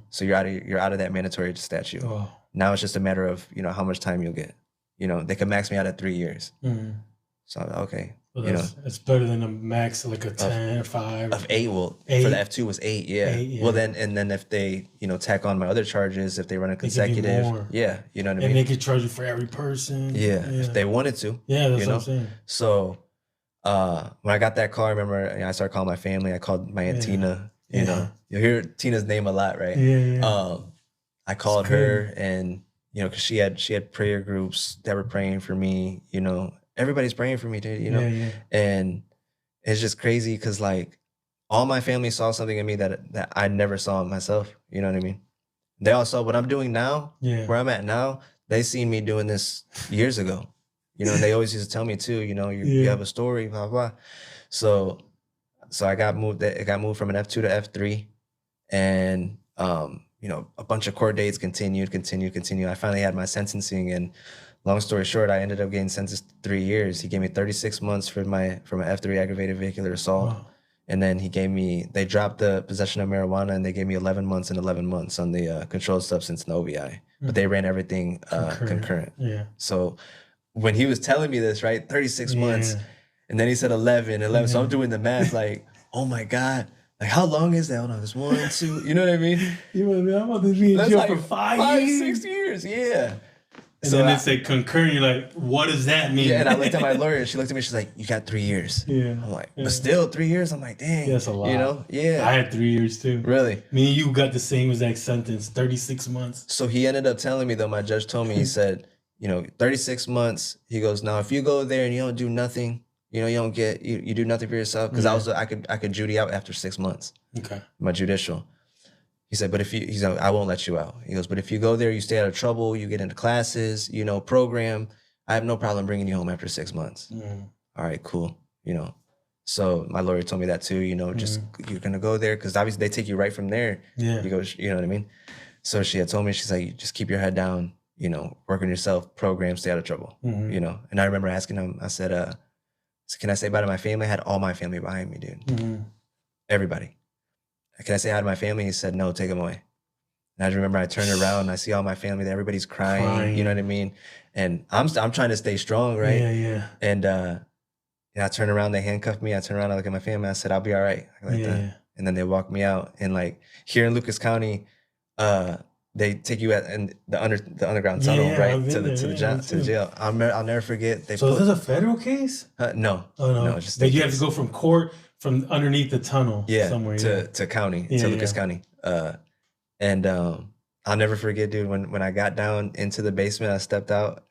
So you're out of that mandatory statute. Oh. Now it's just a matter of, you know, how much time you'll get. You know, they could max me out at 3 years. So I'm like, okay. Well, you know, it's better than a max, like a 10 or 5. Of 8, well, 8. for the F2 was 8, yeah. 8, yeah. Well, then if they, you know, tack on my other charges, if they run a consecutive, yeah, you know what I mean? And they could charge you for every person. Yeah, if they wanted to. Yeah, that's you know? what I'm saying. So when I got that call, I remember I started calling my family. I called my Aunt Tina, you know. You'll hear Tina's name a lot, right? Yeah. I called her and, you know, because she had prayer groups that were praying for me, you know. Everybody's praying for me, dude, you know? And it's just crazy because, like, all my family saw something in me that I never saw in myself. You know what I mean? They all saw what I'm doing now, where I'm at now. They seen me doing this years ago. You know, and they always used to tell me, too, you know, you have a story, blah, blah. So I got moved. It got moved from an F2 to F3. And, you know, a bunch of court dates continued. I finally had my sentencing and long story short, I ended up getting sentenced to 3 years. He gave me 36 months from an F3 aggravated vehicular assault. Wow. And then they dropped the possession of marijuana and they gave me 11 months and 11 months on the controlled substance and OVI. But they ran everything concurrent. Yeah. So when he was telling me this, right, 36 months, and then he said 11. So I'm doing the math like, oh my God. Like, how long is that? Hold on, there's 1, 2, you know what I mean? You know what I mean? I'm about to be in jail for 5 years. 6 years, yeah. And so then they say concurrent. You're like, what does that mean? Yeah, and I looked at my lawyer. She looked at me. She's like, you got 3 years. Yeah. I'm like, but still 3 years. I'm like, dang. That's a lot. You know? Yeah. I had 3 years too. Really? Me and you got the same exact sentence, 36 months. So he ended up telling me, though, my judge told me, he said, you know, 36 months. He goes, now, if you go there and you don't do nothing, you know, you do nothing for yourself. Because I could Judy out after 6 months. Okay. My judicial. He said, but he's like, I won't let you out. He goes, but if you go there, you stay out of trouble, you get into classes, you know, program, I have no problem bringing you home after 6 months. All right, cool. You know, so my lawyer told me that too, you know, just you're going to go there because obviously they take you right from there. Yeah. You go, you know what I mean? So she had told me, she's like, just keep your head down, you know, work on yourself, program, stay out of trouble, you know? And I remember asking him, I said, so can I say bye to my family? I had all my family behind me, dude. Everybody. Can I say hi to my family? He said, no, take them away. And I just remember I turned around and I see all my family, everybody's crying, you know what I mean? And I'm trying to stay strong, right? Yeah. And I turn around, they handcuffed me. I turn around, I look at my family, I said, I'll be all right. Like that. And then they walk me out. And like here in Lucas County, they take you in the underground tunnel, right? To the jail. I'll never forget. So is this a federal case? No. Oh, no. Just you have to go from court from underneath the tunnel somewhere. To county, to Lucas County. And I'll never forget, dude, when I got down into the basement, I stepped out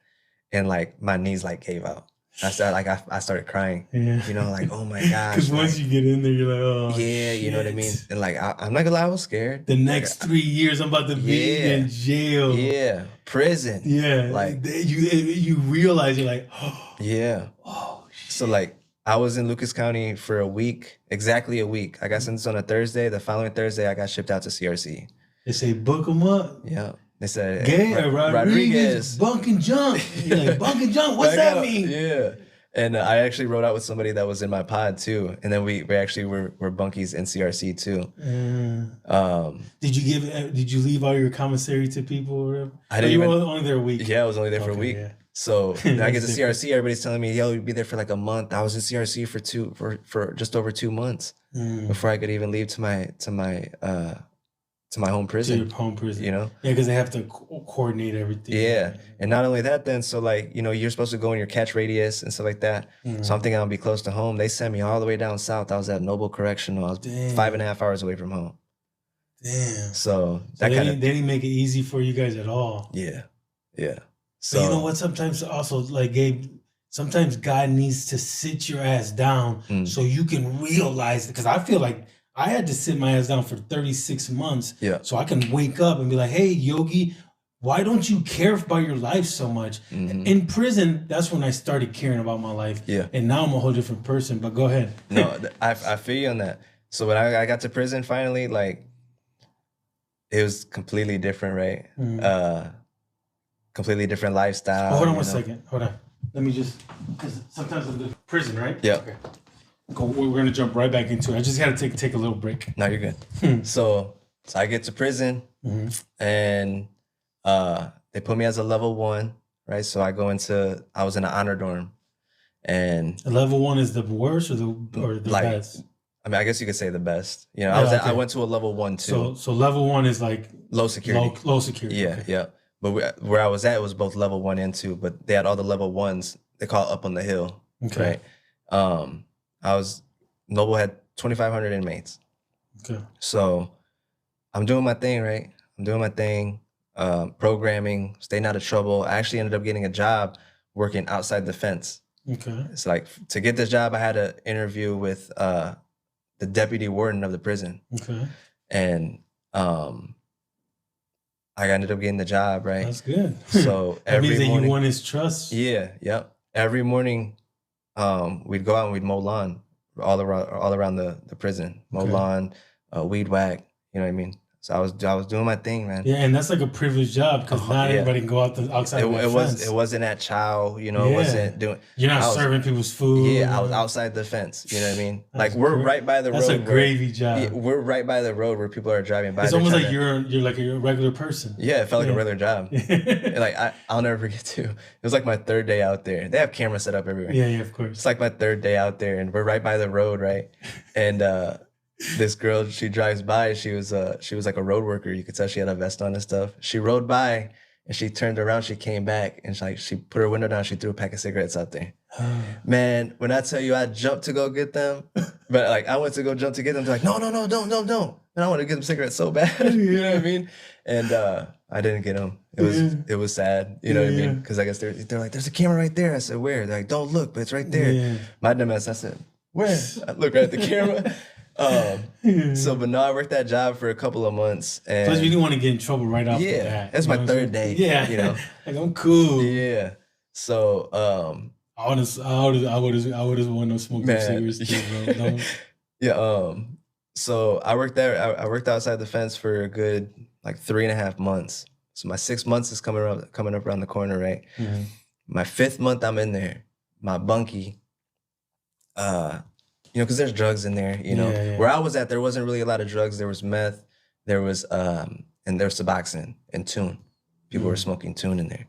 and like my knees like gave out. I started crying. Yeah. You know, like, oh my gosh. Because once like, you get in there, you're like, oh, yeah, you know what I mean? shit. And like, I'm not gonna lie, I was scared. The next 3 years, I'm about to be Yeah. in jail. Yeah, prison. Yeah. Like, you realize you're like, oh, yeah. oh, shit. So like, I was in Lucas County for a week, exactly a week. I got sentenced on a Thursday. The following Thursday, I got shipped out to CRC. They say, book them up. Yeah. They said, Gabe, Rodriguez, bunk and jump. You're like, bunk and jump? What's that mean? Yeah. And I actually rode out with somebody that was in my pod too. And then we actually were bunkies in CRC too. Did you leave all your commissary to people or whatever? I didn't even, only there a week. Yeah, I was only there for a week. Yeah. So then I get to CRC, everybody's telling me, yo, you'd be there for like a month. I was in CRC for just over 2 months before I could even leave to my home prison. To your home prison. You know? Yeah, because they have to coordinate everything. Yeah. And not only that then, so like, you know, you're supposed to go in your catch radius and stuff like that. So I'm thinking I'll be close to home. They sent me all the way down south. I was at Noble Correctional. I was 5.5 hours away from home. Damn. So they didn't make it easy for you guys at all. Yeah. Yeah. So you know what? Sometimes also, like Gabe, sometimes God needs to sit your ass down so you can realize it. Because I feel like I had to sit my ass down for 36 months so I can wake up and be like, hey, Yogi, why don't you care about your life so much? In prison, that's when I started caring about my life. Yeah. And now I'm a whole different person. But go ahead. No, I feel you on that. So when I got to prison finally, like, it was completely different, right? Completely different lifestyle. Oh, hold on one second. Hold on. Let me just, because sometimes I'm in prison, right? Yeah. Okay. We're going to jump right back into it. I just got to take a little break. No, you're good. So I get to prison and they put me as a level 1, right? So I was in an honor dorm. And level 1 is the worst or the like, best? I mean, I guess you could say the best. You know, I went to a level 1 too. So level 1 is like low security. Low security. Yeah, okay. Yeah. But where I was at, it was both level 1 and 2, but they had all the level 1s. They call it up on the hill. Okay. Right? Noble had 2,500 inmates. Okay. So I'm doing my thing, right? I'm doing my thing, programming, staying out of trouble. I actually ended up getting a job working outside the fence. Okay. It's like, to get this job, I had an interview with the deputy warden of the prison. Okay. And I ended up getting the job, right? That's good. So that means that you won his trust. Yeah, yep. Every morning, we'd go out and we'd mow lawn all around the prison. Mow lawn, weed whack. You know what I mean? So I was doing my thing, man. Yeah, and that's like a privileged job because not everybody can go outside. It wasn't at chow, you know. It wasn't doing. You're not serving people's food. Yeah, I was outside the fence. You know what I mean? Like we're right by the road. That's a gravy job. Yeah, we're right by the road where people are driving by. It's almost like you're like a regular person. Yeah, it felt like a regular job. And like I'll never forget too. It was like my 3rd day out there. They have cameras set up everywhere. Yeah, of course. It's like my 3rd day out there, and we're right by the road, right? And this girl, she drives by. She was like a road worker. You could tell she had a vest on and stuff. She rode by and she turned around. She came back and she put her window down. She threw a pack of cigarettes out there. Man, when I tell you I jumped to go get them, but like I went to go jump to get them. They're like, no, don't. And I want to get them cigarettes so bad. You know what I mean? And I didn't get them. It was sad. You know what I mean? Because I guess they're like, there's a camera right there. I said, where? They're like, don't look, but it's right there. Yeah. My dumbass, I said, where? I look right at the camera. But no, I worked that job for a couple of months. And plus, you didn't want to get in trouble right off the bat. Yeah, that's my 3rd day. Yeah, you know, like I'm cool. Yeah. So I would have wanted to smoke cigarettes too, bro. Yeah. So I worked there. I worked outside the fence for a good like 3.5 months. So my 6 months is coming up around the corner, right? Mm-hmm. My 5th month I'm in there. My bunkie. You know, because there's drugs in there, you know. Yeah. Where I was at, there wasn't really a lot of drugs. There was meth, there was Suboxone and tune. People were smoking tune in there.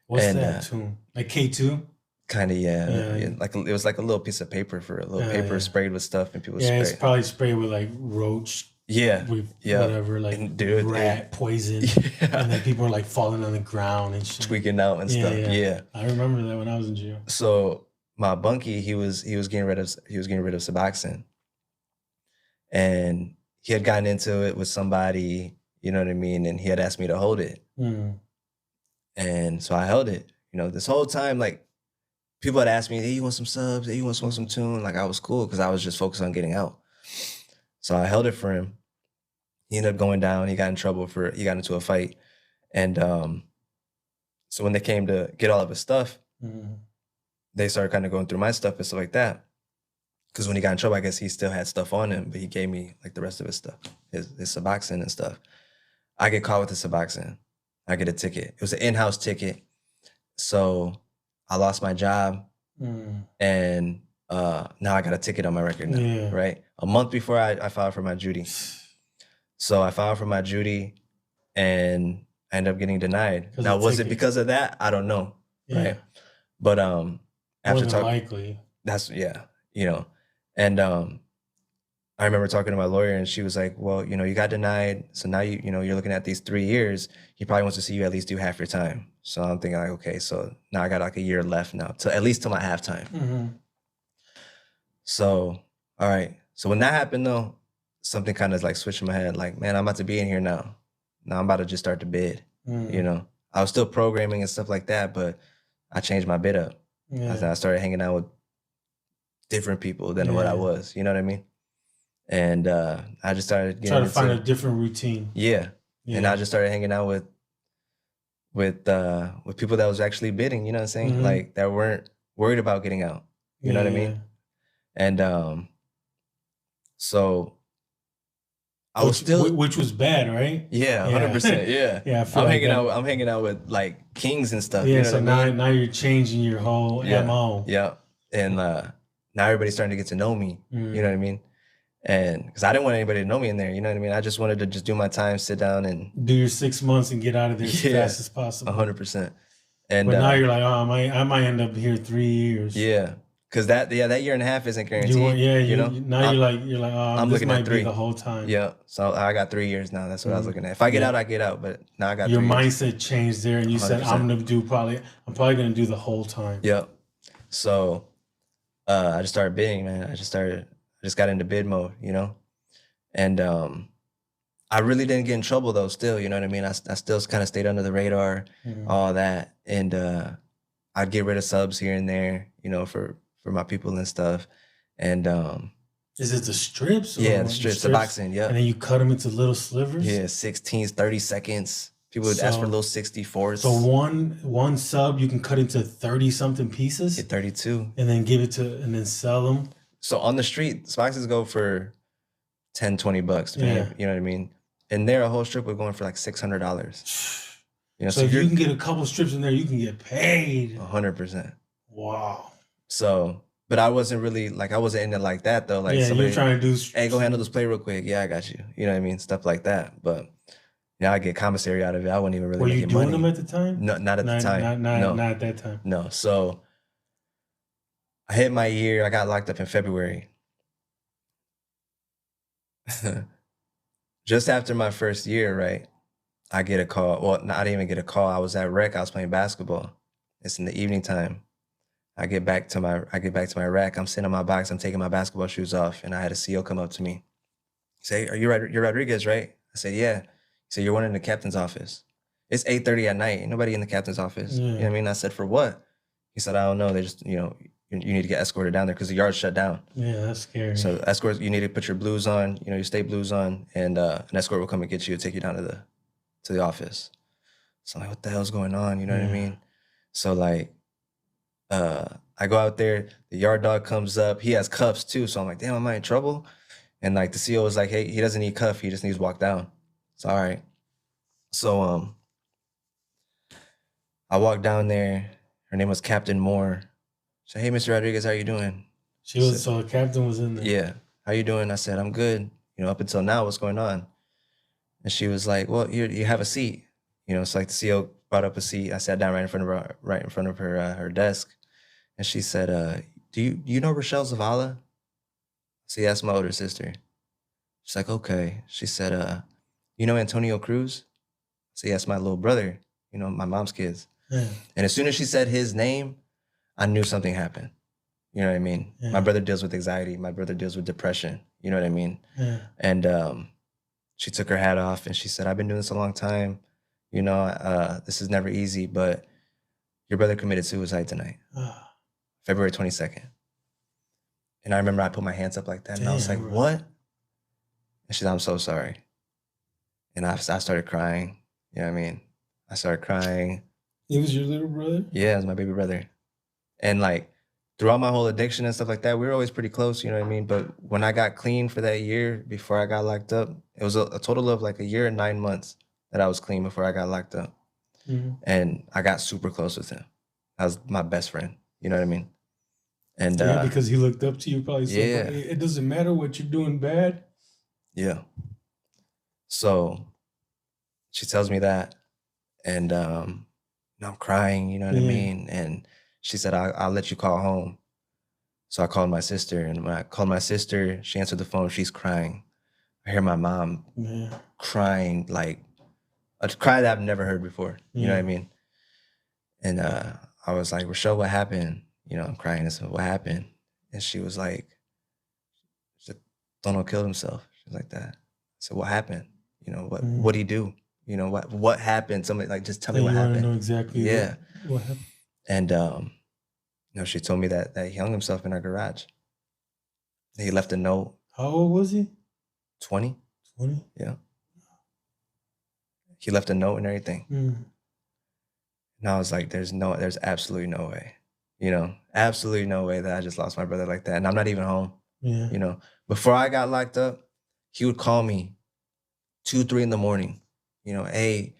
What's that tune? Like K2? Kind of, yeah. Like it was like a little piece of paper paper sprayed with stuff, and people sprayed. It's probably sprayed with like roach. Yeah. With whatever, like rat poison. Yeah. And then people are like falling on the ground and shit. Tweaking out and stuff. Yeah. I remember that when I was in jail. So my bunkie, he was getting rid of Suboxone, and he had gotten into it with somebody, you know what I mean, and he had asked me to hold it, and so I held it. You know, this whole time, like people had asked me, hey, you want some subs? Hey, you want to smoke some tune? Like, I was cool because I was just focused on getting out. So I held it for him. He ended up going down. He got into a fight. And so when they came to get all of his stuff, they started kind of going through my stuff and stuff like that. Because when he got in trouble, I guess he still had stuff on him, but he gave me like the rest of his stuff, his Suboxone and stuff. I get caught with the Suboxone. I get a ticket. It was an in-house ticket. So I lost my job and now I got a ticket on my record now, right? A month before I filed for my Judy. So I filed for my Judy and I ended up getting denied. Now, was it because of that? I don't know, right? But after talking, likely. That's, you know, and I remember talking to my lawyer and she was like, well, you know, you got denied. So now, you know, you're looking at these 3 years. He probably wants to see you at least do half your time. So I'm thinking like, okay, so now I got like a year left now, at least till my halftime. So, all right. So when that happened though, something kind of like switched in my head. Like, man, I'm about to be in here now. Now I'm about to just start to bid. You know, I was still programming and stuff like that, but I changed my bid up. I started hanging out with different people than what I was. You know what I mean? And I just started trying to find a different routine. And I just started hanging out with people that was actually bidding, you know what I'm saying? Like that weren't worried about getting out. You know what I mean? And so I was still, which was bad, right? 100%. I'm hanging out with like kings and stuff. Yeah, you know so what I mean? now you're changing your whole MO. And now everybody's starting to get to know me. You know what I mean? And because I didn't want anybody to know me in there, you know what I mean? I just wanted to just do my time, sit down and do your 6 months and get out of there as fast as possible. 100%. And but now you're like, oh, I might end up here 3 years. Because that year and a half isn't guaranteed. You know. Now you're like, oh, I'm this looking might at 3 be the whole time. So I got 3 years now. That's what I was looking at. If I get out, I get out. But now I got your 3 years. mindset changed there, and you 100%. Said, I'm probably gonna do the whole time. So I just started bidding, man. I just got into bid mode, you know. And I really didn't get in trouble though. Still, you know what I mean. I still kind of stayed under the radar, all that, and I'd get rid of subs here and there, you know, for my people and stuff. And is it the strips? The strips, Suboxone, And then you cut them into little slivers. 16s, 30 seconds. People would ask for little 64s. So one sub you can cut into 30 something pieces. 32. And then and then sell them. So on the street, Suboxones go for $10, $20, you know what I mean? And there, a whole strip was going for like $600. You know, so if you can get a couple strips in there, you can get paid. 100%. Wow. So, but I wasn't really like, I wasn't in it like that though. Like somebody, you're trying to do, hey, go handle this play real quick. Yeah, I got you. You know what I mean? Stuff like that. But yeah, I get commissary out of it. I wasn't even really making money. Were you doing them at the time? No, not at the time. Not at that time. No. So I hit my year. I got locked up in February. Just after my first year, right, I get a call. Well, I didn't even get a call. I was at rec. I was playing basketball. It's in the evening time. I get back to my rack. I'm sitting on my box. I'm taking my basketball shoes off, and I had a CO come up to me. Say, you're Rodriguez, right? I said, yeah. He said, you're one in the captain's office. It's 8:30 at night. Ain't nobody in the captain's office. You know what I mean? I said, for what? He said, I don't know. They just, you know, you need to get escorted down there because the yard's shut down. Yeah, that's scary. So escorts, you need to put your blues on, you know, your state blues on, and an escort will come and get you and take you down to the office. So I'm like, what the hell's going on? You know what I mean? So like, I go out there, the yard dog comes up, he has cuffs too. So I'm like, damn, am I in trouble? And like the CO was like, hey, he doesn't need cuff, he just needs to walk down. It's all right. So I walked down there, her name was Captain Moore. So, hey, Mr. Rodriguez, how you doing? So the captain was in there. Yeah. How you doing? I said, I'm good. You know, up until now, what's going on? And she was like, well, you have a seat. You know, it's like the CO brought up a seat. I sat down right in front of her desk. And she said, do you know Rochelle Zavala? So that's my older sister. She's like, okay. She said, you know Antonio Cruz? So that's my little brother, you know, my mom's kids. Yeah. And as soon as she said his name, I knew something happened. You know what I mean? Yeah. My brother deals with anxiety. My brother deals with depression. You know what I mean? Yeah. And she took her hat off and she said, I've been doing this a long time. You know, this is never easy, but your brother committed suicide tonight. February 22nd. And I remember I put my hands up like that, and I was like, Damn, bro. what? And she said, I'm so sorry. And I started crying. You know what I mean? I started crying. He was your little brother? Yeah, it was my baby brother. And like throughout my whole addiction and stuff like that, we were always pretty close, you know what I mean? But when I got clean for that year before I got locked up, it was a total of like a year and 9 months that I was clean before I got locked up. And I got super close with him. That was my best friend, you know what I mean? And yeah, because he looked up to you probably. So yeah. It doesn't matter what you're doing bad. Yeah. So she tells me that, and I'm crying, you know what I mean? And she said, I'll let you call home. So I called my sister, and when I called my sister, she answered the phone, she's crying. I hear my mom crying, like a cry that I've never heard before, you know what I mean? And I was like, Rochelle, what happened? You know, I'm crying. I said, what happened? And she was like, Donald killed himself. She was like that. I said, what happened? You know, what did he do? You know, what happened? Somebody like, just tell me what happened. You know exactly what happened. And you know, she told me that he hung himself in our garage. He left a note. How old was he? 20. 20? Yeah. He left a note and everything. And I was like, there's absolutely no way. You know, absolutely no way that I just lost my brother like that. And I'm not even home. Yeah. You know, before I got locked up, he would call me 2, 3 in the morning. You know, hey,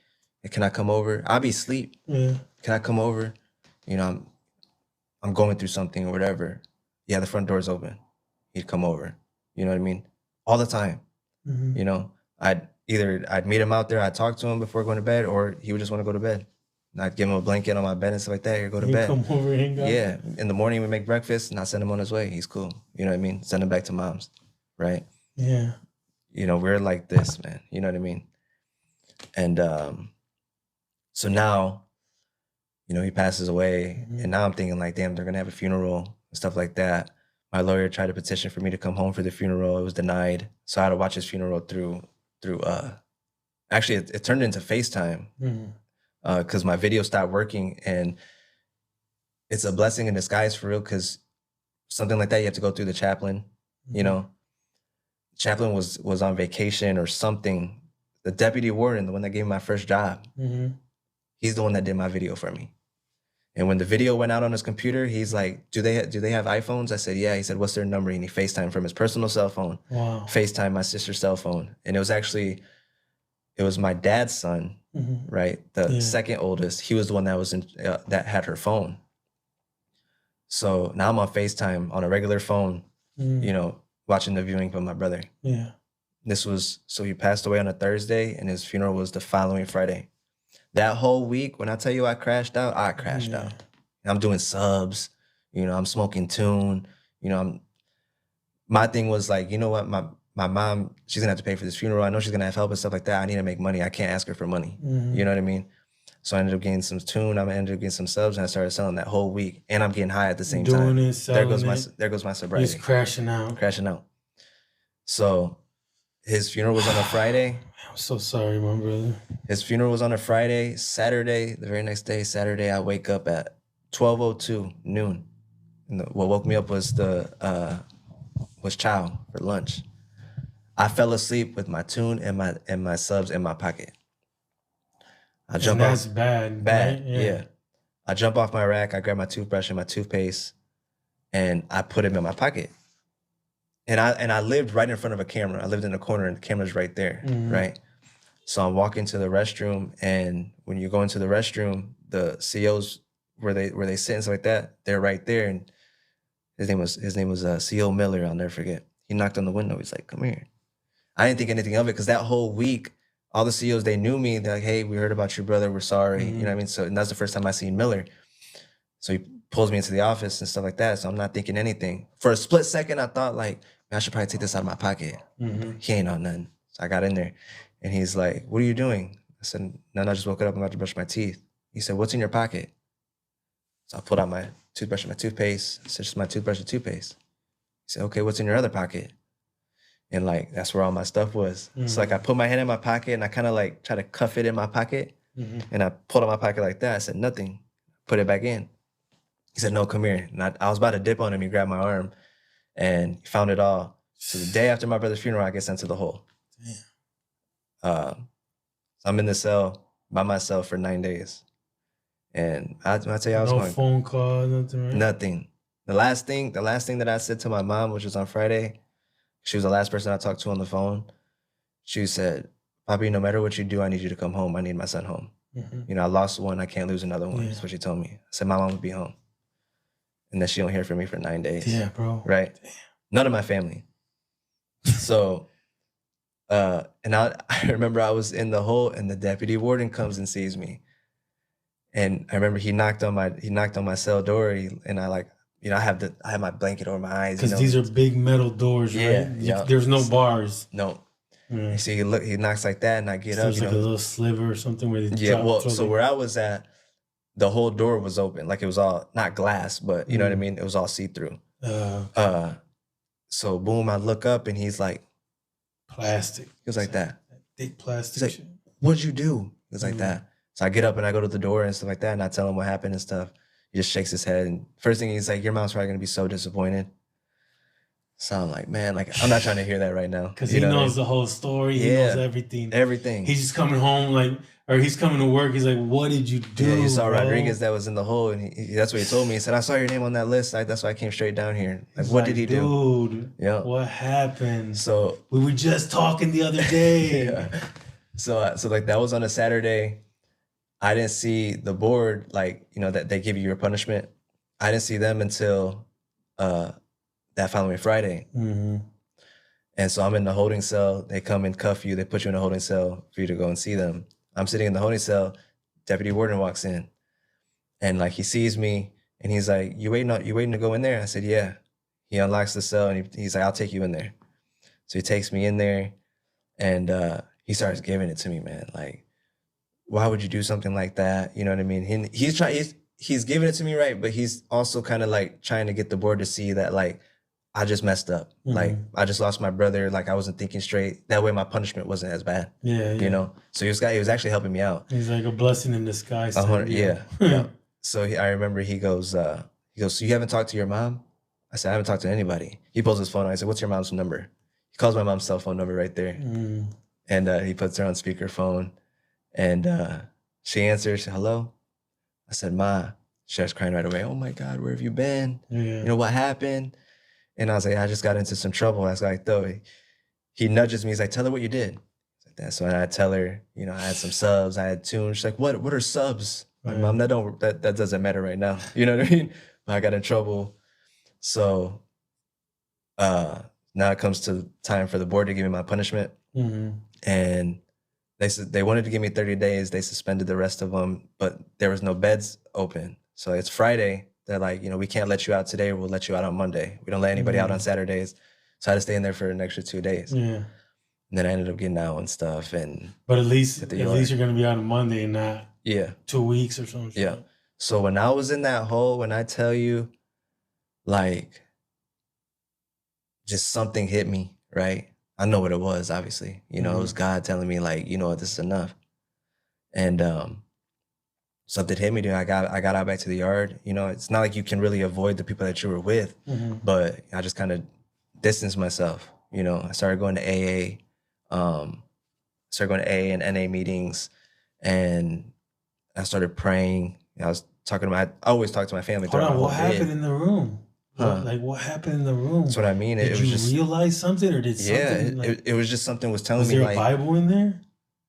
can I come over? I'll be asleep. Yeah. Can I come over? You know, I'm going through something or whatever. Yeah, the front door's open. He'd come over. You know what I mean? All the time. You know, I'd meet him out there, I'd talk to him before going to bed, or he would just want to go to bed. And I'd give him a blanket on my bed and stuff like that. Here, go to bed. Come over, hang out. Yeah. In the morning, we make breakfast, and I send him on his way. He's cool. You know what I mean? Send him back to mom's. Right? Yeah. You know, we're like this, man. You know what I mean? And so now, you know, he passes away, and now I'm thinking like, damn, they're gonna have a funeral and stuff like that. My lawyer tried to petition for me to come home for the funeral. It was denied. So I had to watch his funeral through actually it turned into FaceTime because my video stopped working, and it's a blessing in disguise for real, because something like that you have to go through the chaplain. You know, chaplain was on vacation or something. The deputy warden, the one that gave me my first job, he's the one that did my video for me. And when the video went out on his computer, he's like, do they have iPhones? I said, yeah. He said, what's their number? And he FaceTimed from his personal cell phone. Wow. FaceTime my sister's cell phone. And it was my dad's son, right? The second oldest. He was the one that was that had her phone. So now I'm on FaceTime on a regular phone, you know, watching the viewing of my brother. Yeah. So he passed away on a Thursday, and his funeral was the following Friday. That whole week, when I tell you I crashed out. I'm doing subs, you know, I'm smoking tune, you know, my thing was like, you know what, my mom, she's gonna have to pay for this funeral. I know she's gonna have help and stuff like that. I need to make money. I can't ask her for money. You know what I mean? So I ended up getting some tune. I ended up getting some subs, and I started selling that whole week. And I'm getting high at the same time. There goes my sobriety. He's crashing out. So his funeral was on a Friday. I'm so sorry, my brother. His funeral was on a Friday. Saturday, the very next day, Saturday, I wake up at 12:02 noon. And what woke me up was chow for lunch. I fell asleep with my tune and my subs in my pocket. That's bad. Bad, Right? yeah. I jump off my rack. I grab my toothbrush and my toothpaste, and I put them in my pocket. And I lived right in front of a camera. I lived in a corner, and the camera's right there, right? So I'm walking to the restroom, and when you go into the restroom, the COs where they sit and stuff like that, they're right there. And his name was CO Miller. I'll never forget. He knocked on the window. He's like, "Come here." I didn't think anything of it, because that whole week, all the COs, they knew me. They're like, "Hey, we heard about your brother. We're sorry." You know what I mean? So, and that's the first time I seen Miller. So he pulls me into the office and stuff like that. So I'm not thinking anything. For a split second, I thought like, I should probably take this out of my pocket. He ain't on nothing. So I got in there, and he's like, "What are you doing?" I said, "No, I just woke up. I'm about to brush my teeth." He said, "What's in your pocket?" So I pulled out my toothbrush and my toothpaste. I said, "Just my toothbrush and toothpaste." He said, "Okay, what's in your other pocket?" And like, that's where all my stuff was. So like, I put my hand in my pocket, and I kind of like try to cuff it in my pocket. And I pulled out my pocket like that. I said, "Nothing." Put it back in. He said, no, come here. And I was about to dip on him. He grabbed my arm and he found it all. So the day after my brother's funeral, I get sent to the hole. So I'm in the cell by myself for 9 days. And I tell you, I was no going. No phone call, nothing, right? Nothing. The last thing that I said to my mom, which was on Friday, she was the last person I talked to on the phone. She said, Papi, no matter what you do, I need you to come home. I need my son home. You know, I lost one. I can't lose another one. Yeah. That's what she told me. I said, my mom would be home. And then she don't hear from me for 9 days. Yeah, bro. Right? Damn. None of my family. So, and I remember I was in the hole and the deputy warden comes and sees me. And I remember he knocked on my cell door and I like, you know, I have my blanket over my eyes. Because these are big metal doors, right? Yeah. There's no bars. No. You see, he knocks like that and I get up. There's like a little sliver or something where they drop. Well, so where I was at, the whole door was open. Like it was all, not glass, but you know what I mean? It was all see-through. So boom, I look up and he's like, plastic. He was like that. Thick plastic. He's like, what'd you do? He was like that. So I get up and I go to the door and stuff like that. And I tell him what happened and stuff. He just shakes his head. And first thing he's like, your mom's probably going to be so disappointed. So I'm like, man, like, I'm not trying to hear that right now. Because he knows the whole story. He knows everything. Everything. He's just coming home like, or he's coming to work. He's like, what did you do? Yeah, he saw Rodriguez that was in the hole. And that's what he told me. He said, I saw your name on that list. That's why I came straight down here. Like, what did he do? Dude, yeah. What happened? So we were just talking the other day. Yeah. So like that was on a Saturday. I didn't see the board, like, you know, that they give you your punishment. I didn't see them until that following Friday. And so I'm in the holding cell. They come and cuff you. They put you in a holding cell for you to go and see them. I'm sitting in the holding cell. Deputy warden walks in, and like he sees me, and he's like, "You waiting to go in there?" I said, "Yeah." He unlocks the cell, and he's like, "I'll take you in there." So he takes me in there, and he starts giving it to me, man. Like, why would you do something like that? You know what I mean? He's giving it to me, right? But he's also kind of like trying to get the board to see that, like, I just messed up. Like, I just lost my brother. Like, I wasn't thinking straight. That way my punishment wasn't as bad. Yeah. You know? So he was actually helping me out. He's like a blessing in disguise. Yeah. So I remember he goes, so you haven't talked to your mom? I said, I haven't talked to anybody. He pulls his phone out. I said, what's your mom's number? He calls my mom's cell phone number right there. And he puts her on speakerphone. And she answers, she said, hello? I said, Ma. She starts crying right away. Oh my God, where have you been? You know, what happened? And I was like, I just got into some trouble. I was like, though, he nudges me. He's like, tell her what you did. Like that. So I tell her, you know, I had some subs, I had tunes. She's like, what are subs? Like, Mom, that doesn't matter right now. You know what I mean? I got in trouble. So now it comes to time for the board to give me my punishment. And they said they wanted to give me 30 days. They suspended the rest of them, but there was no beds open. So it's Friday. They're like, you know, we can't let you out today. We'll let you out on Monday. We don't let anybody out on Saturdays. So I had to stay in there for an extra 2 days. And then I ended up getting out and stuff. But at least you're going to be out on Monday and not 2 weeks or something. Yeah. So when I was in that hole, when I tell you, like, just something hit me, right? I know what it was, obviously. You know, it was God telling me, like, you know what, this is enough. And something hit me, dude. I got out back to the yard. You know, it's not like you can really avoid the people that you were with, but I just kind of distanced myself. You know, I started going to AA, and NA meetings, and I started praying. I was talking to I always talk to my family. Hold on, what happened in the room? Like, what happened in the room? That's what I mean. Did you realize something, or did something? Yeah, it was just something was telling me. Was there like, a Bible in there?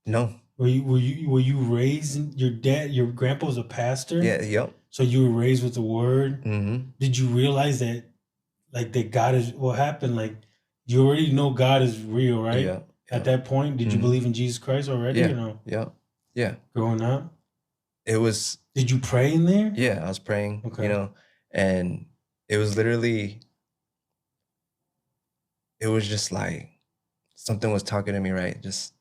No. Were you raised? Your grandpa was a pastor. Yeah. Yep. So you were raised with the word. Did you realize that, like, that God is what happened? Like, you already know God is real, right? Yeah. At that point, did you believe in Jesus Christ already? Yeah. Or no? Yeah. Yeah. Growing up, it was. Did you pray in there? Yeah, I was praying. Okay. You know, and it was literally. It was just like something was talking to me, right? Just.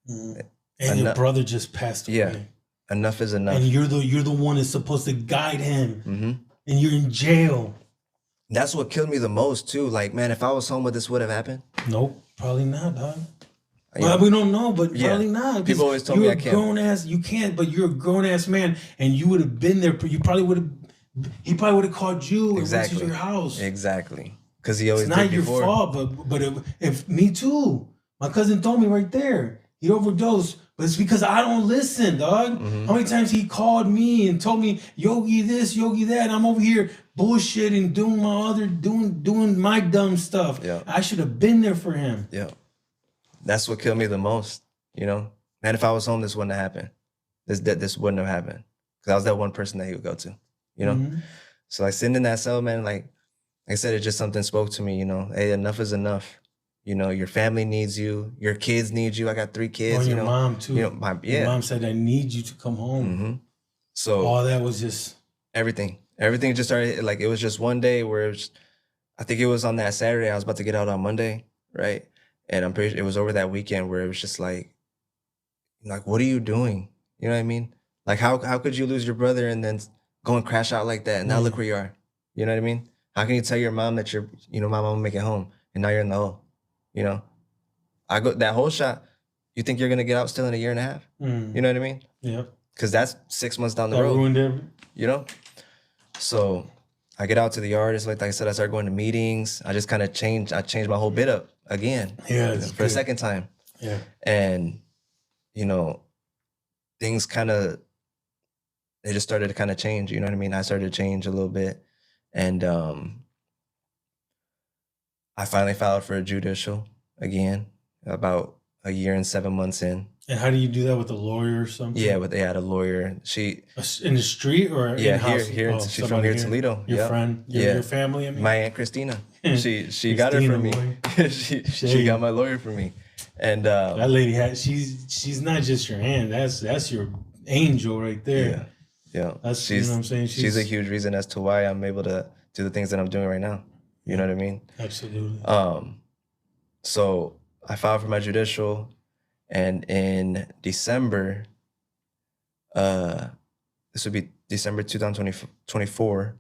And your brother just passed away. Yeah, enough is enough. And you're the one that's supposed to guide him. And you're in jail. That's what killed me the most too. Like, man, if I was home, would this would have happened? Nope, probably not, dog. Well, we don't know, but probably not. People always told me I can't. You can't, but you're a grown ass man, and you would have been there. You probably would have he probably would have called you Exactly. and went to your house. Exactly. Because he always It's not did your before. fault, but if me too. My cousin told me right there he overdosed, but it's because I don't listen, dog. Mhm. How many times he called me and told me Yogi this, Yogi that, and I'm over here bullshitting, doing my dumb stuff. Yeah. I should have been there for him. Yeah. That's what killed me the most, you know? Man, if I was home, this wouldn't have happened. This wouldn't have happened. Because I was that one person that he would go to, you know? Mhm. So like sitting in that cell, man, like I said, it just something spoke to me, you know? Hey, enough is enough. You know, your family needs you. Your kids need you. I got 3 kids, Oh, you your know? mom too. You know, Your mom said, I need you to come home. Mhm. So All that was just... everything just started, like, it was just one day where it was, I think it was on that Saturday. I was about to get out on Monday, right? And I'm pretty sure it was over that weekend where it was just like, what are you doing? You know what I mean? Like, how could you lose your brother and then go and crash out like that? And now look where you are. You know what I mean? How can you tell your mom that you're, my mom will make it home and now you're in the hole? You know, that whole shot. You think you're gonna get out still in a year and a half? You know what I mean? Yeah. Because that's 6 months down the That road. ruined everything. You know? So I get out to the yard. It's like I said, I started going to meetings. I just kind of changed my whole bit up again. Yeah, for a second time. Yeah. And, things they just started to kind of change. You know what I mean? I started to change a little bit. And I finally filed for a judicial again, about a year and 7 months in. And how do you do that, with a lawyer or something? Yeah, but they had a lawyer. She in the street or in-house? here. She's from here, Toledo. Your friend, your family. I mean, my Aunt Christina. She got her for me. she got my lawyer for me, and that lady she's not just your aunt. That's your angel right there. Yeah. That's you know what I'm saying. She's a huge reason as to why I'm able to do the things that I'm doing right now. You know what I mean? Absolutely. So I filed for my judicial, and in December, this would be December 2024.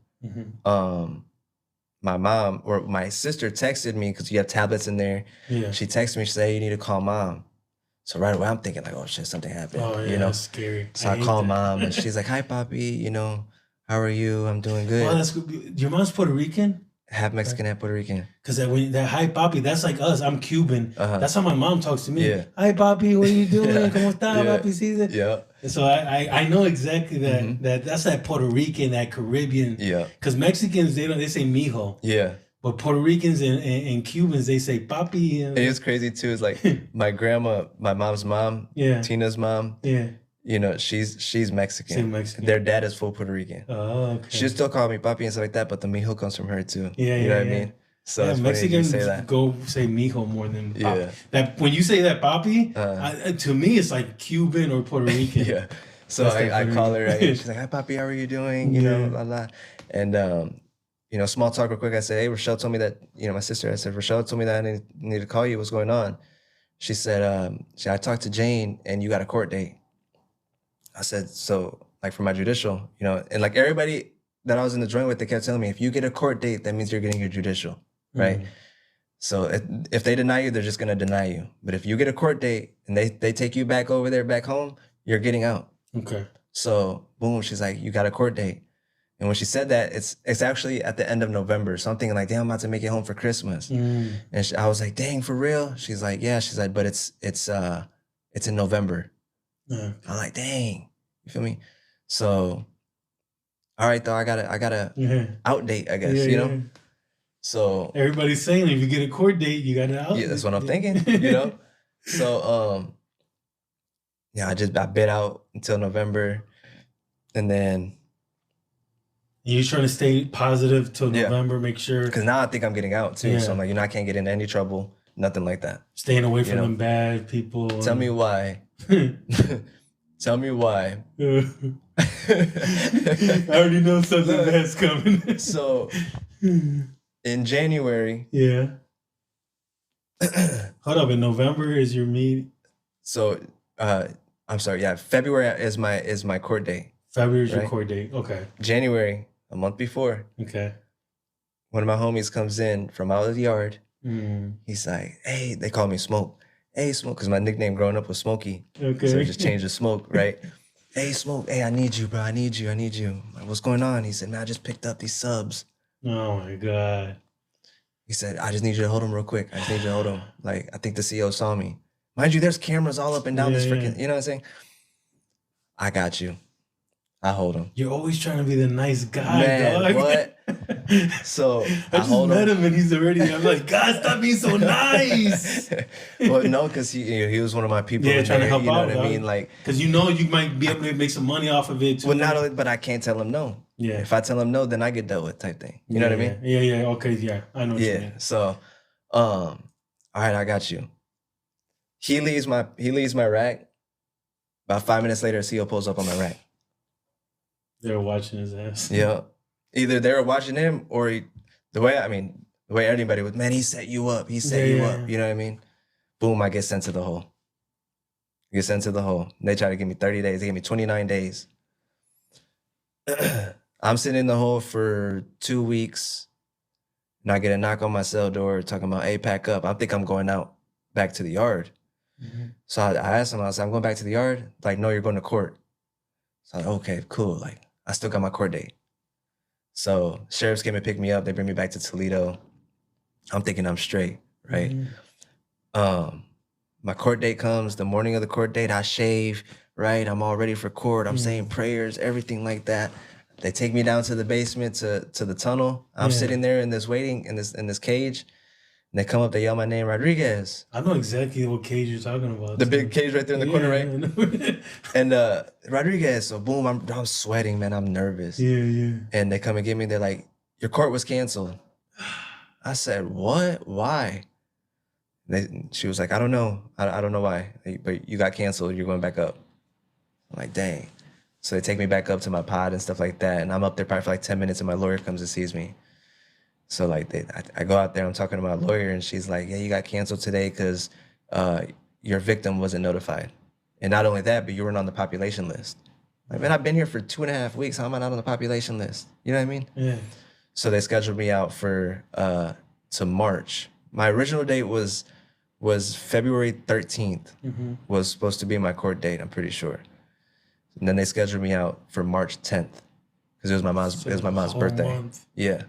My mom or my sister texted me, because you have tablets in there. Yeah. She texted me. She said, "Hey, you need to call mom." So right away, I'm thinking like, "Oh shit, something happened." Oh yeah, that's scary. So I call mom, and she's like, "Hi, Papi. How are you? I'm doing good." Oh, that's good. Your mom's Puerto Rican? Half Mexican, half Puerto Rican. Because that hi papi, that's like us. I'm Cuban. That's how my mom talks to me. Yeah. Hi papi, what are you doing? ¿Cómo está, papi? See that? Yeah. And so I know exactly that's that Puerto Rican, that Caribbean. Yeah. Because Mexicans they say mijo. Yeah. But Puerto Ricans and Cubans, they say papi. It's crazy too. It's like my grandma, my mom's mom, Tina's mom. Yeah. She's Mexican. She's Mexican. Their dad is full Puerto Rican. Oh, okay. She still call me papi and stuff like that, but the mijo comes from her too. Yeah, you know what I mean? So it's Mexicans funny you say that. go say mijo more than papi. Yeah. That when you say that papi, to me it's like Cuban or Puerto Rican. Yeah. So I call her, right? She's like, "Hi papi, how are you doing?" You know, blah blah. And small talk real quick. I said, "Hey, Rochelle told me that, my sister." I said, "Rochelle told me that I need to call you. What's going on?" She said, "I talked to Jane and you got a court date." I said, "So like for my judicial, and like everybody that I was in the joint with, they kept telling me, if you get a court date, that means you're getting your judicial, right?" So if they deny you, they're just gonna deny you. But if you get a court date and they take you back over there, back home, you're getting out. Okay. So boom, she's like, "You got a court date." And when she said that, it's actually at the end of November. So I'm thinking like, damn, I'm about to make it home for Christmas. And I was like, "Dang, for real?" She's like, "Yeah." She's like, "But it's in November." I'm like, "Dang," you feel me? So, all right, though, I gotta outdate, I guess, So everybody's saying if you get a court date, you gotta outdate. Yeah, that's what I'm thinking, So, I bid out until November, and then you're trying to stay positive till November, make sure. Because now I think I'm getting out too. So I'm like, I can't get into any trouble, nothing like that. Staying away from them bad people. Tell me why. Tell me why. I already know something bad's coming. So in January. Yeah. Hold up, in November is your meeting? So I'm sorry, February is my court date. February is your court date. Okay. January, a month before. Okay. One of my homies comes in from out of the yard. He's like, "Hey," they call me Smoke. "Hey, Smoke," because my nickname growing up was Smokey. Okay. So I just changed to Smoke, right? hey, Smoke, hey, I need you, bro. I need you. Like, what's going on? He said, man, I just picked up these subs. Oh my God. He said, I just need you to hold them real quick. I just need you to hold them. Like, I think the CEO saw me. Mind you, there's cameras all up and down this freaking, you know what I'm saying? I got you. I hold him. You're always trying to be the nice guy, Man, dog. what? So I just met him and he's already. I'm like, God, stop being so nice. Well, no, because he was one of my people. Yeah, trying to help you know out. what I mean? Like, because you know you might be able to make some money off of it too. Well, not only, but I can't tell him no. Yeah. If I tell him no, then I get dealt with, type thing. You know what I mean? Yeah. Okay. Yeah, I know what you mean. So, all right, I got you. He leaves my rack. About 5 minutes later, CEO pulls up on my rack. They were watching his ass. Yeah. Either they were watching him or the way anybody was, man, he set you up. He set you up. You know what I mean? Boom, I get sent to the hole. And they try to give me 30 days. They gave me 29 days. I'm sitting in the hole for 2 weeks. And I get a knock on my cell door talking about, hey, pack up. I think I'm going out back to the yard. Mm-hmm. So I asked him, I said, I'm going back to the yard? Like, no, you're going to court. So I'm like, okay, cool. Like, I still got my court date. So sheriffs came and picked me up. They bring me back to Toledo. I'm thinking I'm straight, right? Mm-hmm. My court date comes. The morning of the court date, I shave, right? I'm all ready for court. I'm saying prayers, everything like that. They take me down to the basement to the tunnel. I'm sitting there in this cage. And they come up, they yell my name, Rodriguez. I know exactly what cage you're talking about. The big cage right there in the corner, right? And Rodriguez, so boom, I'm sweating, man. I'm nervous. Yeah. And they come and get me. They're like, your court was canceled. I said, what? Why? She was like, I don't know. I don't know why. But you got canceled. You're going back up. I'm like, dang. So they take me back up to my pod and stuff like that. And I'm up there probably for like 10 minutes and my lawyer comes and sees me. So like I go out there, I'm talking to my lawyer and she's like, yeah, you got canceled today because your victim wasn't notified. And not only that, but you weren't on the population list. Like, man, I've been here for 2.5 weeks. How am I not on the population list? You know what I mean? Yeah. So they scheduled me out for to March. My original date was February 13th was supposed to be my court date, I'm pretty sure. And then they scheduled me out for March 10th because it was my mom's birthday. Month. Yeah.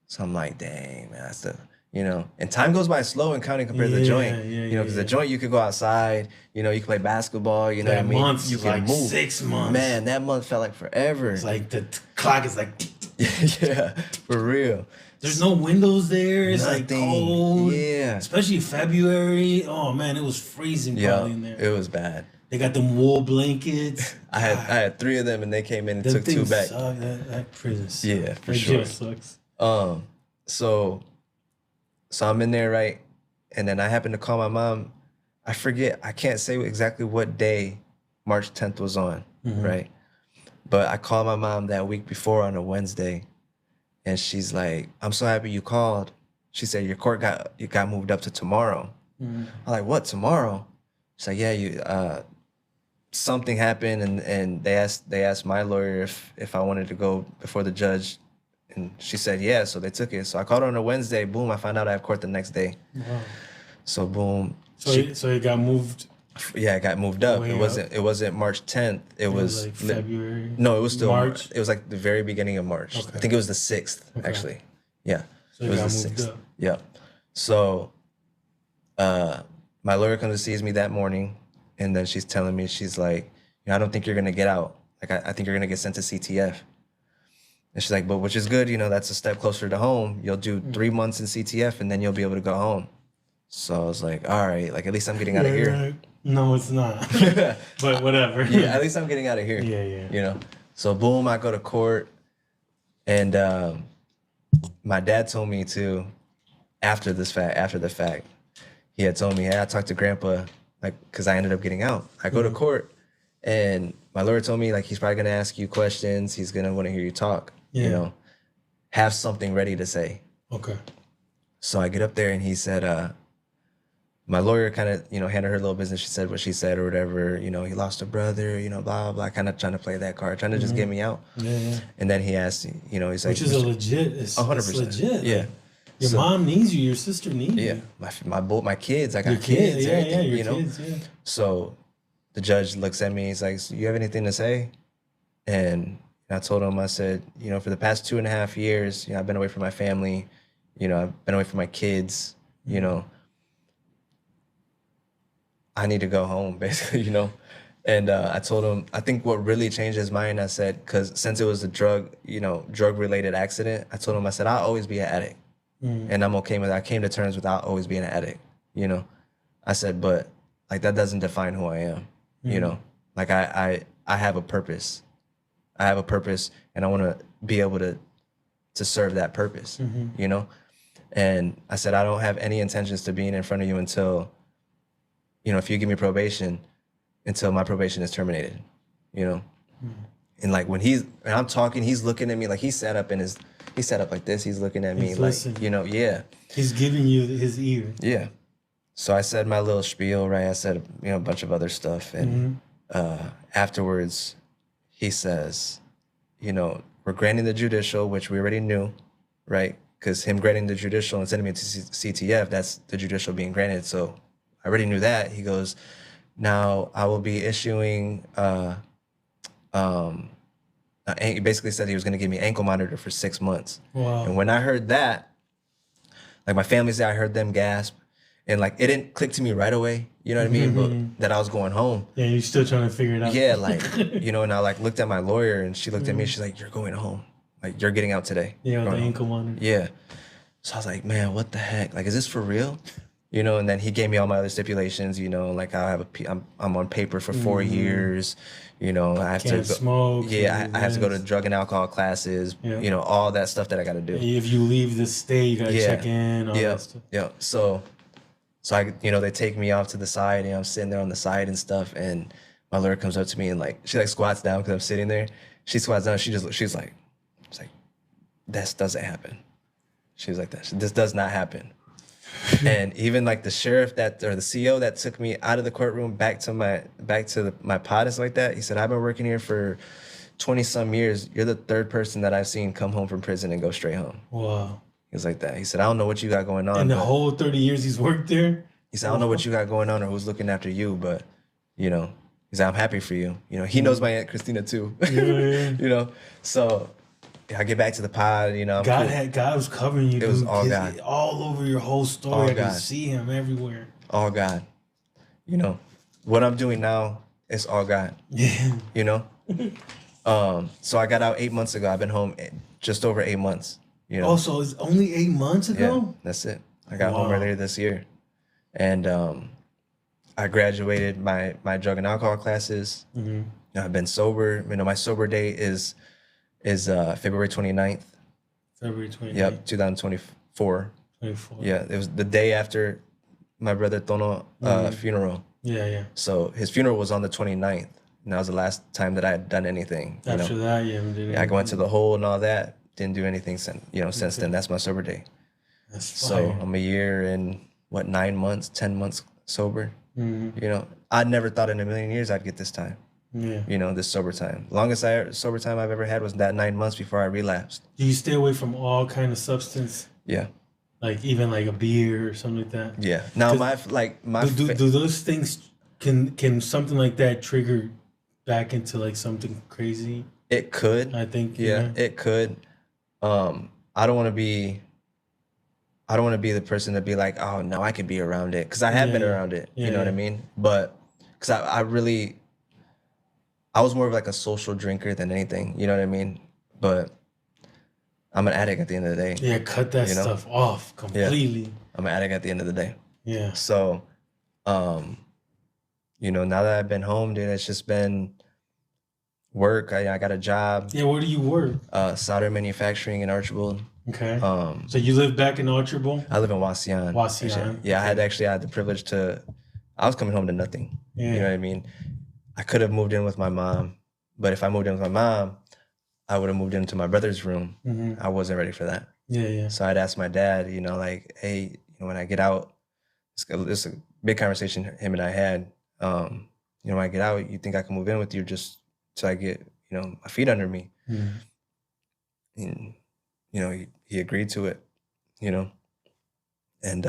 So I'm like, dang, man, that's and time goes by slow and counting compared to the joint. Because the joint you could go outside, you can play basketball, you know what I mean? Month, you can like move. 6 months. Man, that month felt like forever. It's like the clock is like yeah, for real. There's no windows there. It's Nothing. Like cold. Yeah. Especially February. Oh man, it was freezing probably in there. It was bad. They got them wool blankets. I had 3 of them and they came in and took 2 back. That prison sucks. Yeah, for sure. Just sucks. So I'm in there, right? And then I happen to call my mom. I forget, I can't say exactly what day March 10th was on, right? But I called my mom that week before on a Wednesday. And she's like, I'm so happy you called. She said, your court got moved up to tomorrow. I'm like, what, tomorrow? She's like, yeah, something happened and they asked my lawyer if I wanted to go before the judge. And she said, yeah, so they took it. So I called her on a Wednesday. Boom, I found out I have court the next day. Wow. So boom. So it got moved? Yeah, it got moved up. It wasn't March 10th. It was like February? No, it was still March? It was like the very beginning of March. Okay. I think it was the 6th, actually. Yeah. So it was the 6th. Up. Yeah. So my lawyer comes and sees me that morning, and then she's telling me, she's like, I don't think you're going to get out. Like, I think you're going to get sent to CTF. And she's like, but which is good, that's a step closer to home. You'll do 3 months in CTF, and then you'll be able to go home. So I was like, all right, like, at least I'm getting out of here. Right. No, it's not. But whatever. Yeah, at least I'm getting out of here. Yeah. So boom, I go to court, and my dad told me to, after the fact, he had told me, hey, I talked to Grandpa, like, because I ended up getting out. I go to court, and my lawyer told me, like, he's probably gonna ask you questions. He's gonna want to hear you talk. Have something ready to say. Okay. So I get up there, and he said, my lawyer kind of, handed her little business. She said what she said or whatever. He lost a brother, blah, blah, blah. Kind of trying to play that card, trying to just get me out. Yeah. And then he asked, he's like. Which is a legit. It's 100%. Legit. Yeah. Like, your mom needs you. Your sister needs you. Yeah. My kids. I got your kids. Yeah, everything, your kids, yeah. So the judge looks at me. He's like, "So you have anything to say?" And I told him, I said, you know, for the past 2.5 years, you know, I've been away from my family, you know, I've been away from my kids, you know, I need to go home, basically, you know. And I told him, I think what really changed his mind, I said, because since it was a drug, you know, drug-related accident, I told him, I said, I'll always be an addict. And I'm okay with that. I came to terms with I'll always being an addict, you know. I said, but like that doesn't define who I am, you know. Like I have a purpose. I have a purpose, and I want to be able to serve that purpose, you know. And I said, I don't have any intentions to being in front of you until, you know, if you give me probation, until my probation is terminated, you know. And like when I'm talking, he's looking at me like he sat up like this. He's looking at me He's like, listening. you know, yeah. He's giving you his ear. Yeah. So I said my little spiel, right? I said, you know, a bunch of other stuff. And afterwards, he says, you know, we're granting the judicial, which we already knew, right? Because him granting the judicial and sending me to CTF, that's the judicial being granted. So I already knew that. He goes, now I will be issuing, he basically said he was going to give me ankle monitor for 6 months. Wow. And when I heard that, like my family said, I heard them gasp. And like, it didn't click to me right away, you know what I mean? But that I was going home. Yeah, you're still trying to figure it out. Yeah, like, you know, and I like looked at my lawyer and she looked at me, she's like, you're going home. Like, you're getting out today. Yeah, with the Going home. ankle monitor. Yeah. So I was like, man, what the heck? Like, is this for real? You know, and then he gave me all my other stipulations, you know, like I have I'm on paper for 4 years, you know, I have Can't to go, smoke. yeah, I have to go to drug and alcohol classes, you know, all that stuff that I got to do. If you leave the state, you got to check in, all that stuff. Yeah. So I, you know, they take me off to the side, and I'm sitting there on the side and stuff, and my lawyer comes up to me and like, she like squats down because I'm sitting there. She squats down, she's like, this doesn't happen. She was like that. This does not happen. And even like the sheriff or the CO that took me out of the courtroom back to my pod and stuff like that, he said, I've been working here for 20 some years. You're the third person that I've seen come home from prison and go straight home. Wow. He was like that. He said, I don't know what you got going on. In the whole 30 years he's worked there? He said, I don't know what you got going on or who's looking after you, but, you know, he said, I'm happy for you. You know, he knows my Aunt Christina too. Yeah. You know, so I get back to the pod, you know. God was covering you. It was all God. All over your whole story. All I God. could see him everywhere. All God. You know, what I'm doing now is all God. Yeah. You know? So I got out 8 months ago. I've been home just over 8 months. You know? Oh, so it's only 8 months ago? Yeah, that's it. I got home earlier this year. And I graduated my drug and alcohol classes. I've been sober. You know, my sober date is February 29th. February 29th. Yep, 2024. 24. Yeah, it was the day after my brother Tono funeral. Yeah. So his funeral was on the 29th. And that was the last time that I had done anything. After that, you haven't done anything. I went to the hole and all that. Didn't do anything since then. That's my sober day. That's So fire. I'm a year and 9 months, 10 months sober. You know, I never thought in a million years I'd get this time. Yeah. You know, this sober time. Longest sober time I've ever had was that 9 months before I relapsed. Do you stay away from all kind of substance? Yeah. Like even like a beer or something like that? Yeah. Now do those things can something like that trigger back into like something crazy? It could. I think. Yeah, it could. I don't want to be the person to be like, oh no, I could be around it, because I have been around it. You know what I mean? But because I was more of like a social drinker than anything. You know what I mean? But I'm an addict at the end of the day. Yeah, cut that stuff off completely. Yeah. I'm an addict at the end of the day. Yeah. So, you know, now that I've been home, dude, it's just been work. I got a job. Yeah, where do you work? Solder manufacturing in Archibald. Okay. So you live back in Archibald? I live in Wauseon. Wauseon. Yeah, I had the privilege to. I was coming home to nothing. Yeah. You know what I mean? I could have moved in with my mom, but if I moved in with my mom, I would have moved into my brother's room. I wasn't ready for that. Yeah. So I'd ask my dad, you know, like, hey, you know, when I get out, it's a big conversation him and I had. You know, when I get out, you think I can move in with you just till I get, you know, my feet under me? And, you know, he agreed to it, you know, and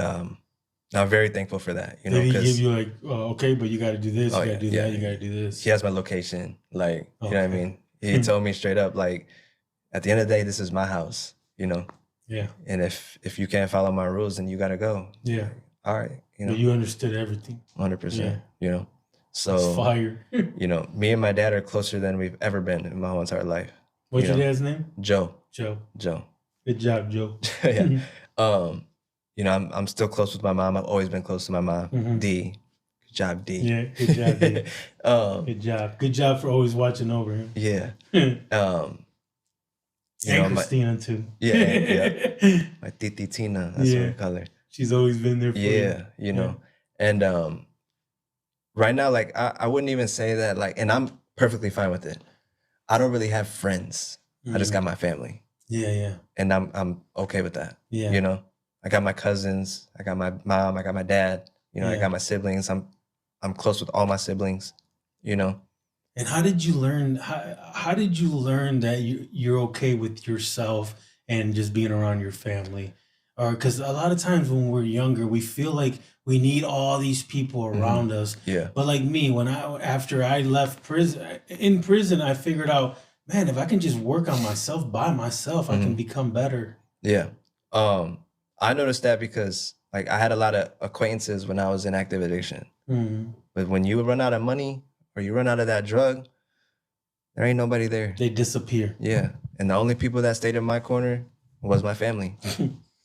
I'm very thankful for that, you know, Did he give because you like, okay, but you got to do this, you got to do that, you got to do this? he has my location. Like, you know what I Okay. mean? He told me straight up, like, at the end of the day, this is my house, you know? Yeah. And if you can't follow my rules, then you got to go. Yeah. All right. You know, But you understood everything. 100%, Yeah. you know? It's So, fire. you know, me and my dad are closer than we've ever been in my whole entire life. What's you your know? dad's name? Joe. Joe. Joe. Good job, Joe. Yeah. You know, I'm still close with my mom. I've always been close to my mom. Mhm. D. Good job, D. Yeah, good job, D. Good job. Good job for always watching over him. Yeah. You And know, Christina too. Yeah. My Titi Tina, that's what we call her. She's always been there for you. Yeah, you know. And right now, like I wouldn't even say that, like, and I'm perfectly fine with it. I don't really have friends. I just got my family. Yeah. And I'm okay with that. Yeah. You know, I got my cousins, I got my mom, I got my dad, you know, I got my siblings. I'm close with all my siblings, you know. And how did you learn? How did you learn that you're okay with yourself and just being around your family? Or because a lot of times when we're younger, we feel like we need all these people around us. Yeah. But like me, after I left prison, I figured out, man, if I can just work on myself by myself, I can become better. Yeah. I noticed that because like I had a lot of acquaintances when I was in active addiction. But when you run out of money or you run out of that drug, there ain't nobody there. They disappear. Yeah. And the only people that stayed in my corner was my family.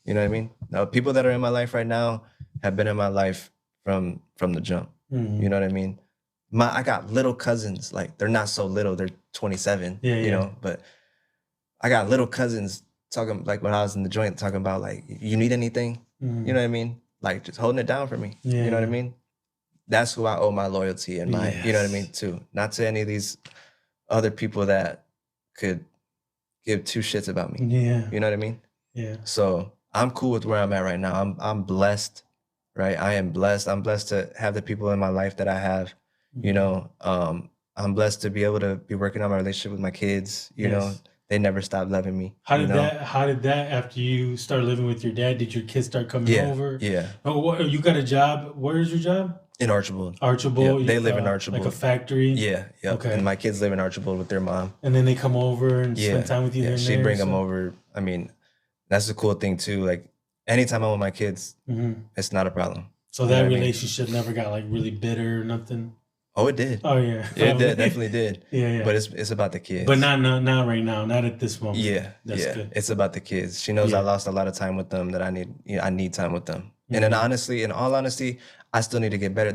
You know what I mean? Now, people that are in my life right now have been in my life from the jump. You know what I mean? I got little cousins, like they're not so little, they're 27, you know, but I got little cousins talking, like when I was in the joint, talking about like, you need anything? You know what I mean? Like just holding it down for me. You know what I mean? That's who I owe my loyalty and my, you know what I mean, too. Not to any of these other people that could give two shits about me. Yeah. You know what I mean? Yeah. So I'm cool with where I'm at right now. I'm blessed, right? I am blessed. I'm blessed to have the people in my life that I have, you know. I'm blessed to be able to be working on my relationship with my kids, you know. They never stopped loving me. How did that after you started living with your dad, did your kids start coming over? Yeah. Oh, you got a job? Where is your job? In Archibald. Archibald? Yeah, they live in Archibald. Like a factory? Yeah. Okay. And my kids live in Archibald with their mom. And then they come over and spend time with you here and she'd there, bring them over. I mean, that's the cool thing too. Like anytime I'm with my kids, it's not a problem. So that relationship never got like really bitter or nothing? Oh, it did. Oh yeah. It did, definitely did. Yeah. But it's about the kids. But not right now, not at this moment. Yeah. That's good. It's about the kids. She knows I lost a lot of time with them, that I need time with them. And then honestly, in all honesty, I still need to get better.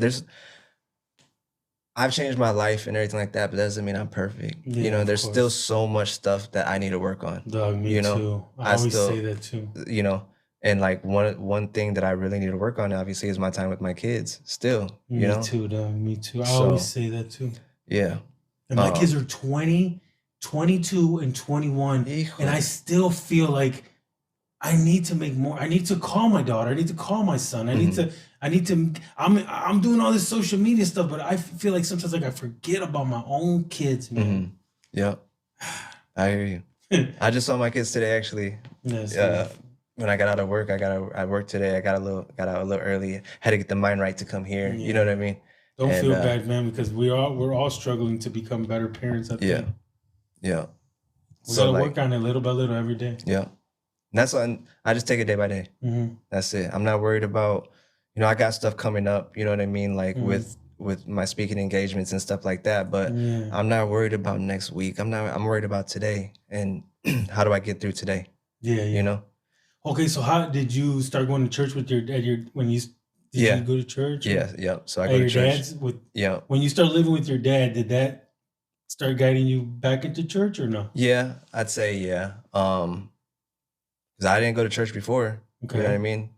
I've changed my life and everything like that, but that doesn't mean I'm perfect. Yeah, you know, there's still so much stuff that I need to work on. Dog, me too. I always say that too. You know, and like one thing that I really need to work on, obviously, is my time with my kids. Still, you know. Me too, dog. Me too. I always say that too. Yeah. And my kids are 20, 22, and 21, and I still feel like I need to make more. I need to call my daughter. I need to call my son. I need to. I'm doing all this social media stuff, but I feel like sometimes like I forget about my own kids, man. Yeah, I hear you. I just saw my kids today, actually. When I got out of work, I worked today. I got out a little early. Had to get the mind right to come here. You know what I mean? Don't feel bad, man, because we're all struggling to become better parents. I think. Yeah. We gotta work on it little by little every day. Yeah. And that's why I just take it day by day. That's it. I'm not worried about, you know, I got stuff coming up, you know what I mean? Like with my speaking engagements and stuff like that. But I'm not worried about next week. I'm worried about today and how do I get through today? Yeah. You know? Okay, so how did you start going to church with your dad? Did you go to church? Yeah. So I go to church. When you start living with your dad, did that start guiding you back into church or no? Yeah, I'd say yeah. Because I didn't go to church before. Okay. You know what I mean?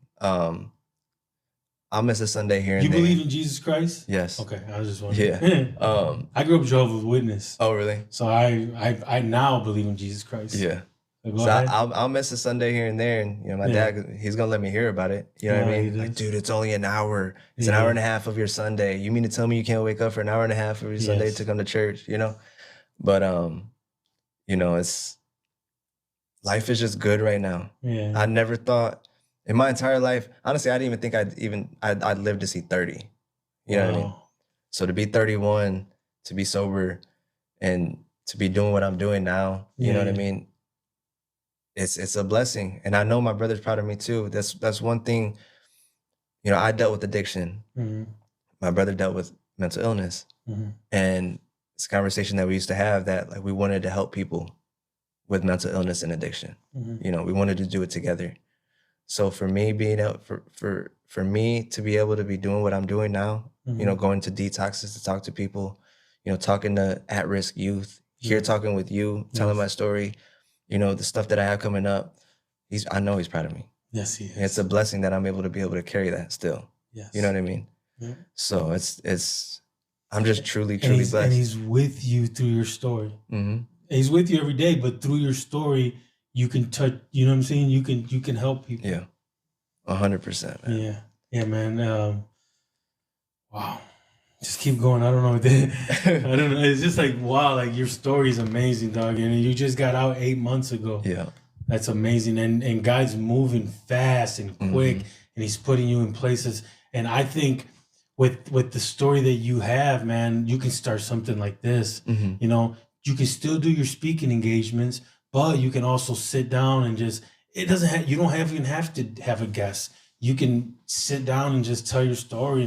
I'll miss a Sunday here and there. You believe in Jesus Christ? Yes. Okay, I was just wondering. Yeah. I grew up Jehovah's Witness. Oh, really? So I now believe in Jesus Christ. Yeah. So I'll miss a Sunday here and there, and you know my dad, he's gonna let me hear about it. You know what I mean? Like, dude, it's only an hour. It's an hour and a half of your Sunday. You mean to tell me you can't wake up for an hour and a half of your Sunday to come to church? You know, but you know, life is just good right now. Yeah. I never thought In my entire life, honestly, I didn't even think I'd live to see 30. You know what I mean? So to be 31, to be sober, and to be doing what I'm doing now, you know what I mean? It's a blessing. And I know my brother's proud of me too. That's one thing, you know, I dealt with addiction. My brother dealt with mental illness. And it's a conversation that we used to have that like we wanted to help people with mental illness and addiction. You know, we wanted to do it together. So for me being out for me to be able to be doing what I'm doing now, you know, going to detoxes to talk to people, you know, talking to at-risk youth, here talking with you, telling my story, you know, the stuff that I have coming up, I know he's proud of me. Yes, he is. And it's a blessing that I'm able to carry that still. Yes. You know what I mean? Yeah. So I'm just truly blessed. And he's with you through your story. He's with you every day, but through your story, you can touch, you know what I'm saying? You can help people. Yeah. 100%, man. Yeah. Yeah, man. Wow. Just keep going. I don't know. I don't know. It's just like, wow, like your story is amazing, dog. And you just got out 8 months ago. Yeah. That's amazing. And God's moving fast and quick, and he's putting you in places. And I think with the story that you have, man, you can start something like this. You know, you can still do your speaking engagements, but you can also sit down and just, you don't even have to have a guest. You can sit down and just tell your story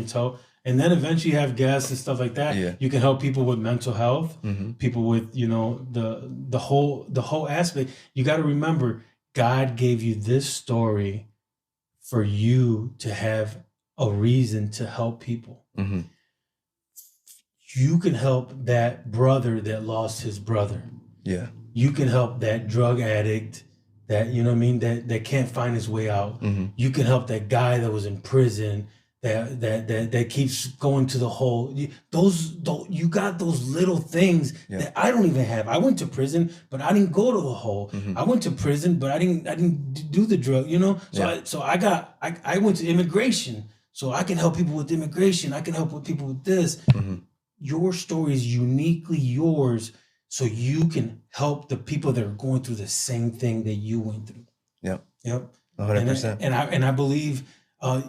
and then eventually have guests and stuff like that. Yeah. You can help people with mental health, people with, you know, the whole aspect. You got to remember, God gave you this story for you to have a reason to help people. You can help that brother that lost his brother. Yeah. You can help that drug addict that, you know what I mean, that can't find his way out. You can help that guy that was in prison that keeps going to the hole. You got those little things that I don't even have. I went to prison, but I didn't go to the hole. I went to prison, but I didn't do the drug, you know? So I went to immigration. So I can help people with immigration. I can help with people with this. Your story is uniquely yours, so you can help the people that are going through the same thing that you went through. Yep. 100%. And I believe,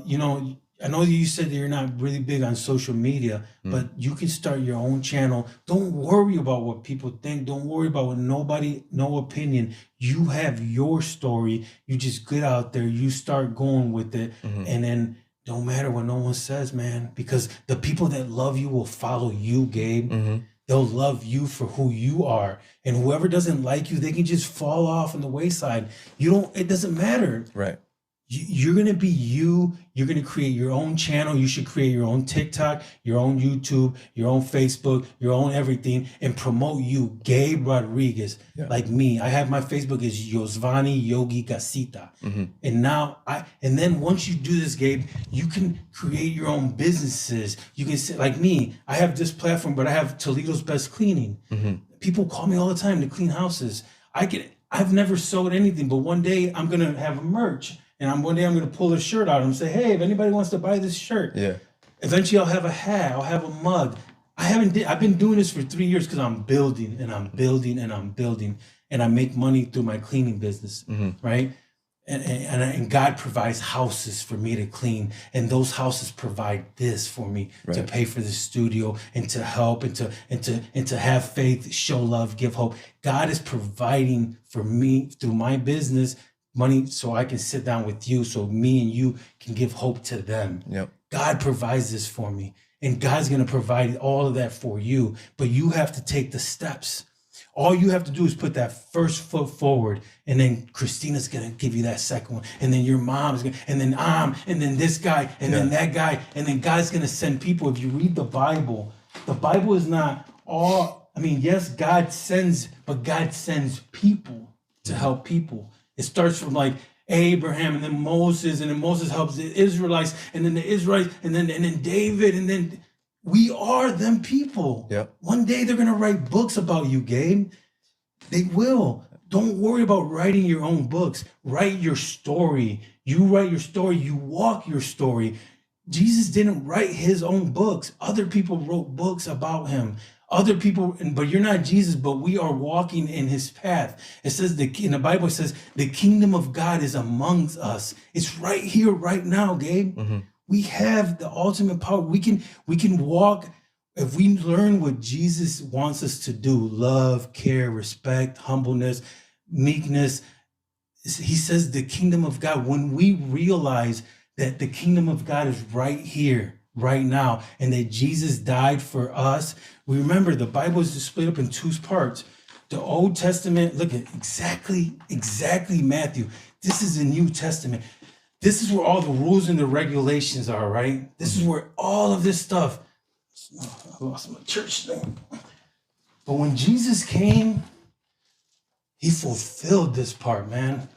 you know, I know you said that you're not really big on social media, but you can start your own channel. Don't worry about what people think. Don't worry about what no opinion. You have your story. You just get out there. You start going with it, and then don't matter what no one says, man, because the people that love you will follow you, Gabe. They'll love you for who you are. And whoever doesn't like you, they can just fall off on the wayside. It doesn't matter. Right. You're going to be you. You're going to create your own channel. You should create your own TikTok, your own YouTube, your own Facebook, your own everything, and promote you, Gabe Rodriguez, like me. I have my Facebook is Yosvany Yogi Gacita. And then once you do this, Gabe, you can create your own businesses. You can say, like me, I have this platform, but I have Toledo's Best Cleaning. People call me all the time to clean houses. I've never sold anything, but one day I'm going to have a merch. And one day I'm going to pull a shirt out and say, hey, if anybody wants to buy this shirt. Eventually I'll have a hat. I'll have a mug. I've been doing this for 3 years because I'm building and I'm building and I'm building. And I make money through my cleaning business, right? And God provides houses for me to clean. And those houses provide this for me to pay for the studio and to help and to have faith, show love, give hope. God is providing for me through my business money so I can sit down with you, so me and you can give hope to them. God provides this for me, and God's going to provide all of that for you, but you have to take the steps. All you have to do is put that first foot forward, and then Christina's going to give you that second one, and then your mom's going to, and then this guy, and then that guy, and then God's going to send people. If you read the Bible is not all, I mean, yes, God sends, but God sends people to help people. It starts from like Abraham and then Moses, and then Moses helps the Israelites, and then the Israelites, and then David, and then we are them people. One day they're gonna write books about you, Gabe. They will. Don't worry about writing your own books. Write your story. You write your story. You walk your story. Jesus didn't write his own books. Other people wrote books about him. other people, but you're not Jesus, but we are walking in his path. It says in the Bible, it says the kingdom of God is amongst us. It's right here, right now, Gabe. We have the ultimate power. We can walk if we learn what Jesus wants us to do: love, care, respect, humbleness, meekness. He says the kingdom of God. When we realize that the kingdom of God is right here, right now, and that Jesus died for us. We remember the Bible is split up in two parts. The Old Testament, look at exactly Matthew. This is the New Testament. This is where all the rules and the regulations are, right? This is where all of this stuff. Oh, I lost my church thing. But when Jesus came, he fulfilled this part, man.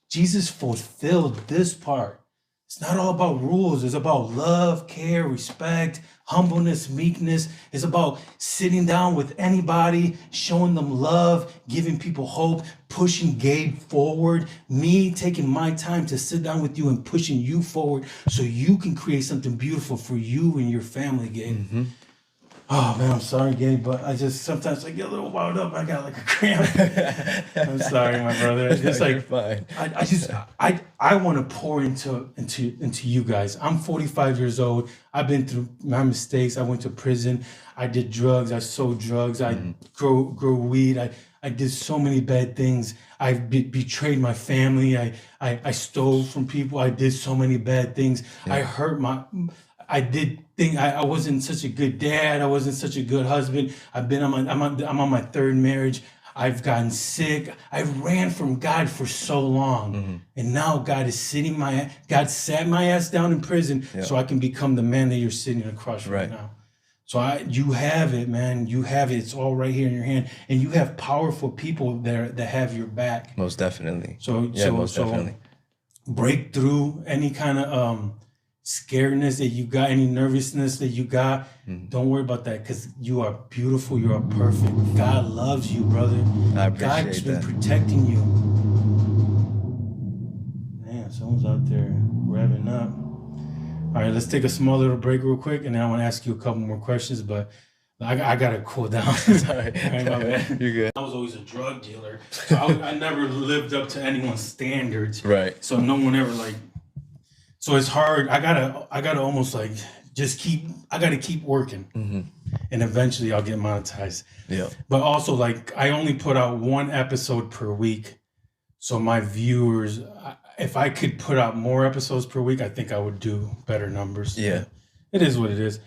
Jesus fulfilled this part. It's not all about rules. It's about love, care, respect, humbleness, meekness. It's about sitting down with anybody, showing them love, giving people hope, pushing Gabe forward, me taking my time to sit down with you and pushing you forward so you can create something beautiful for you and your family, Gabe. Oh man, I'm sorry, Gabe, but sometimes I get a little wound up. I got like a cramp. I'm sorry, my brother. It's like, You're fine. I want to pour into you guys. I'm 45 years old. I've been through my mistakes. I went to prison. I did drugs. I sold drugs. I grew weed. I did so many bad things. I betrayed my family. I stole from people. I did so many bad things. I hurt I wasn't such a good dad. I wasn't such a good husband. I'm on my third marriage. I've gotten sick. I ran from God for so long. And now God sat my ass down in prison so I can become the man that you're sitting across right now. So you have it, man. You have it. It's all right here in your hand. And you have powerful people that have your back. Most definitely. Definitely. Break through any kind of scaredness that you got, any nervousness that you got. Don't worry about that, because you are beautiful. You are perfect. God loves you, brother. I appreciate God's been that. protecting you. Man, someone's out there revving up. All right, let's take a small little break real quick, and then I want to ask you a couple more questions, but I got to cool down. Sorry. Right, my bad. You're good. I was always a drug dealer. So I never lived up to anyone's standards. Right. So no one ever so it's hard. I gotta almost I gotta keep working. And eventually I'll get monetized. Yeah. But also I only put out one episode per week. So my viewers, if I could put out more episodes per week, I think I would do better numbers. Yeah. It is what it is.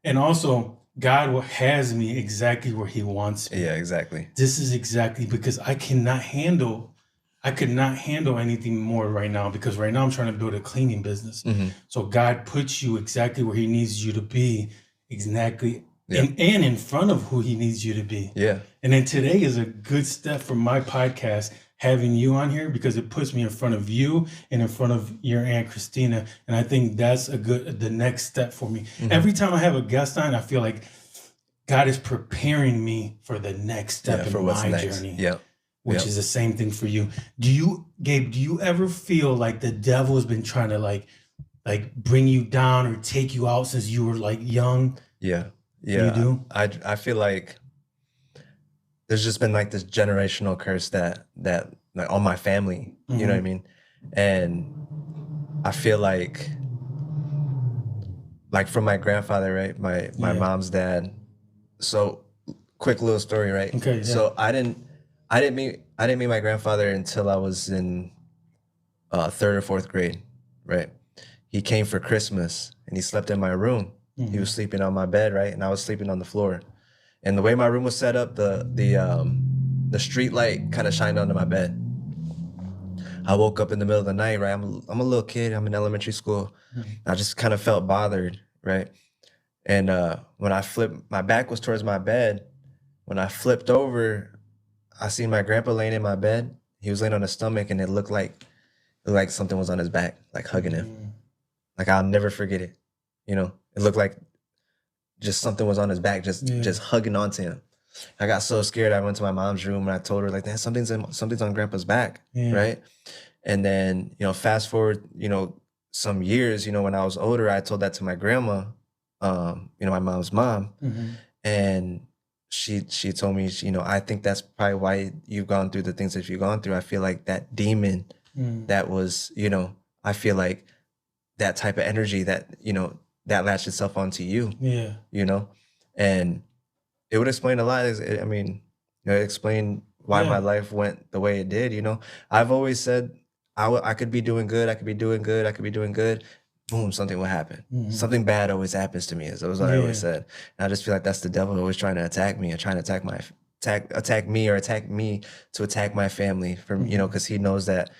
And also God has me exactly where he wants me. Yeah, exactly. This is exactly because I could not handle anything more right now, because right now I'm trying to build a cleaning business. So God puts you exactly where he needs you to be, exactly, and in front of who he needs you to be. Yeah. And then today is a good step for my podcast, having you on here, because it puts me in front of you and in front of your Aunt Christina. And I think that's the next step for me. Every time I have a guest on, I feel like God is preparing me for the next step in my journey. Yeah. Which is the same thing for you. Gabe, do you ever feel like the devil has been trying to like bring you down or take you out since you were young? Yeah. You do? I feel like there's just been this generational curse that on my family, you know what I mean? And I feel like from my grandfather, right? My mom's dad. So quick little story, right? Okay. Yeah. So I didn't meet my grandfather until I was in 3rd or 4th grade, right? He came for Christmas and he slept in my room. He was sleeping on my bed, right? And I was sleeping on the floor. And the way my room was set up, the street light kind of shined onto my bed. I woke up in the middle of the night, right? I'm a little kid. I'm in elementary school. I just kind of felt bothered, right? And when I flipped, my back was towards my bed. When I flipped over, I seen my grandpa laying in my bed. He was laying on his stomach, and it looked like something was on his back, hugging him. I'll never forget it. It looked like just something was on his back, just hugging onto him. I got so scared. I went to my mom's room and I told her "Man, something's on Grandpa's back, right?" And then fast forward, some years, when I was older, I told that to my grandma, my mom's mom, and she told me, I think that's probably why you've gone through the things that you've gone through. I feel like that demon that was, I feel like that type of energy that, that latched itself onto you, Yeah. And it would explain a lot. I mean, it explained why my Yeah. life went the way it did. I've always said I could be doing good. I could be doing good. I could be doing good. Boom, something will happen. Something bad always happens to me. Is what I always said. And I just feel like that's the devil always trying to attack me, or trying to attack me, or attack me to attack my family from, because he knows that,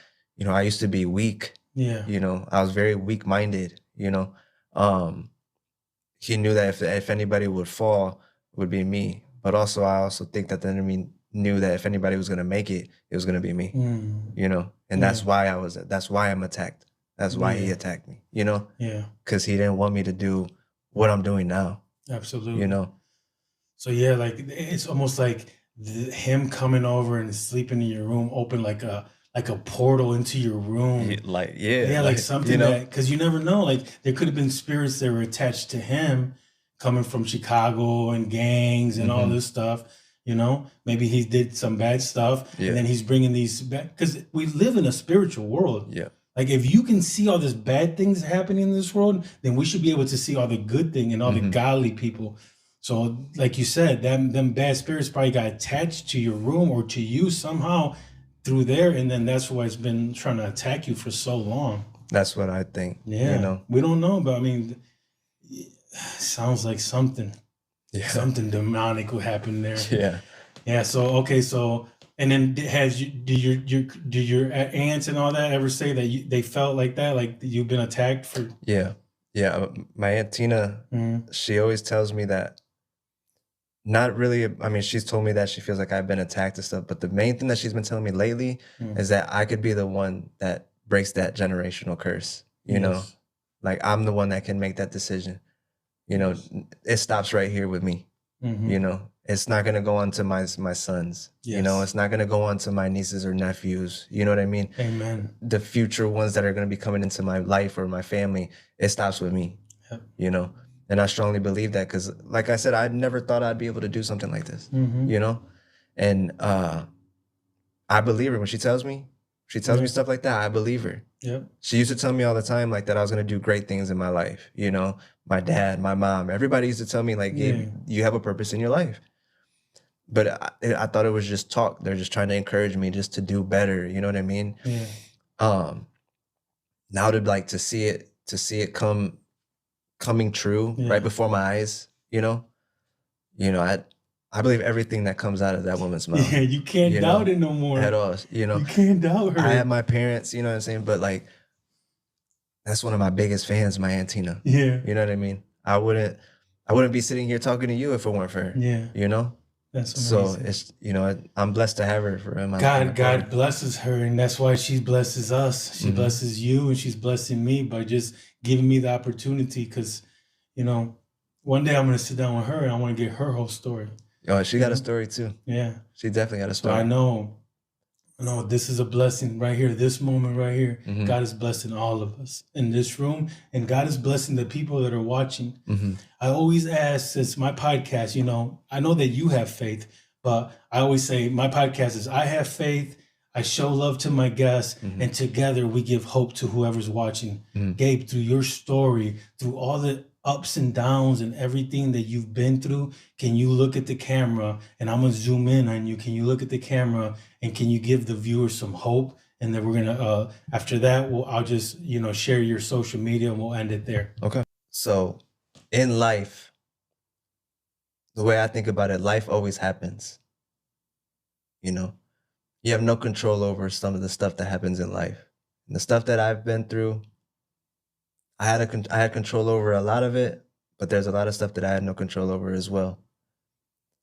I used to be weak. Yeah. I was very weak-minded, he knew that if anybody would fall, it would be me. But also, I also think that the enemy knew that if anybody was going to make it, it was going to be me, and that's why I'm attacked. That's why he attacked me, because he didn't want me to do what I'm doing now. Absolutely. So yeah, like it's almost like him coming over and sleeping in your room opened like a portal into your room. Like something that, because you never know, like there could have been spirits that were attached to him coming from Chicago and gangs and all this stuff. Maybe he did some bad stuff, and then he's bringing these back, because we live in a spiritual world. Like if you can see all this bad things happening in this world, then we should be able to see all the good thing and all the godly people. So like you said, them bad spirits probably got attached to your room or to you somehow through there, and then that's why it's been trying to attack you for so long. That's what I think. Yeah. We don't know, but I mean, it sounds like something demonic will happen there. Yeah. So okay, so and then do your aunts and all that ever say that they felt like that, like you've been attacked for? My Aunt Tina, she always tells me that. Not really. I mean, she's told me that she feels like I've been attacked and stuff, but the main thing that she's been telling me lately is that I could be the one that breaks that generational curse. Like I'm the one that can make that decision. It stops right here with me. It's not gonna go on to my sons. It's not gonna go on to my nieces or nephews. You know what I mean? Amen. The future ones that are gonna be coming into my life or my family, it stops with me. And I strongly believe that, because like I said, I never thought I'd be able to do something like this, and I believe her when she tells me stuff like that. I believe her. She used to tell me all the time like that I was going to do great things in my life. My dad, my mom, everybody used to tell me like, Gabe, you have a purpose in your life. But I thought it was just talk. They're just trying to encourage me just to do better. You know what I mean? Now to see it coming true right before my eyes, I believe everything that comes out of that woman's mouth. Yeah, you can't doubt it no more at all. You can't doubt her. I have my parents, you know what I'm saying, but like that's one of my biggest fans, my Aunt Tina. Yeah, you know what I mean. I wouldn't be sitting here talking to you if it weren't for her. Yeah, that's amazing. So it's I'm blessed to have her for my God blesses her, and that's why she blesses us. She blesses you, and she's blessing me by just giving me the opportunity. Because one day I'm gonna sit down with her and I want to get her whole story. Oh, she got a story too. Yeah, she definitely got a story. So I know this is a blessing right here. This moment right here, God is blessing all of us in this room, and God is blessing the people that are watching. I always ask, since my podcast, I know that you have faith, but I always say my podcast is I have faith, I show love to my guests, and together we give hope to whoever's watching. Gabe, through your story, through all the ups and downs and everything that you've been through, can you look at the camera, and I'm gonna zoom in on you. Can you look at the camera and can you give the viewers some hope? And then we're gonna after that, I'll just share your social media and we'll end it there. Okay. So in life, the way I think about it, life always happens. You have no control over some of the stuff that happens in life. And the stuff that I've been through, I had control over a lot of it, but there's a lot of stuff that I had no control over as well.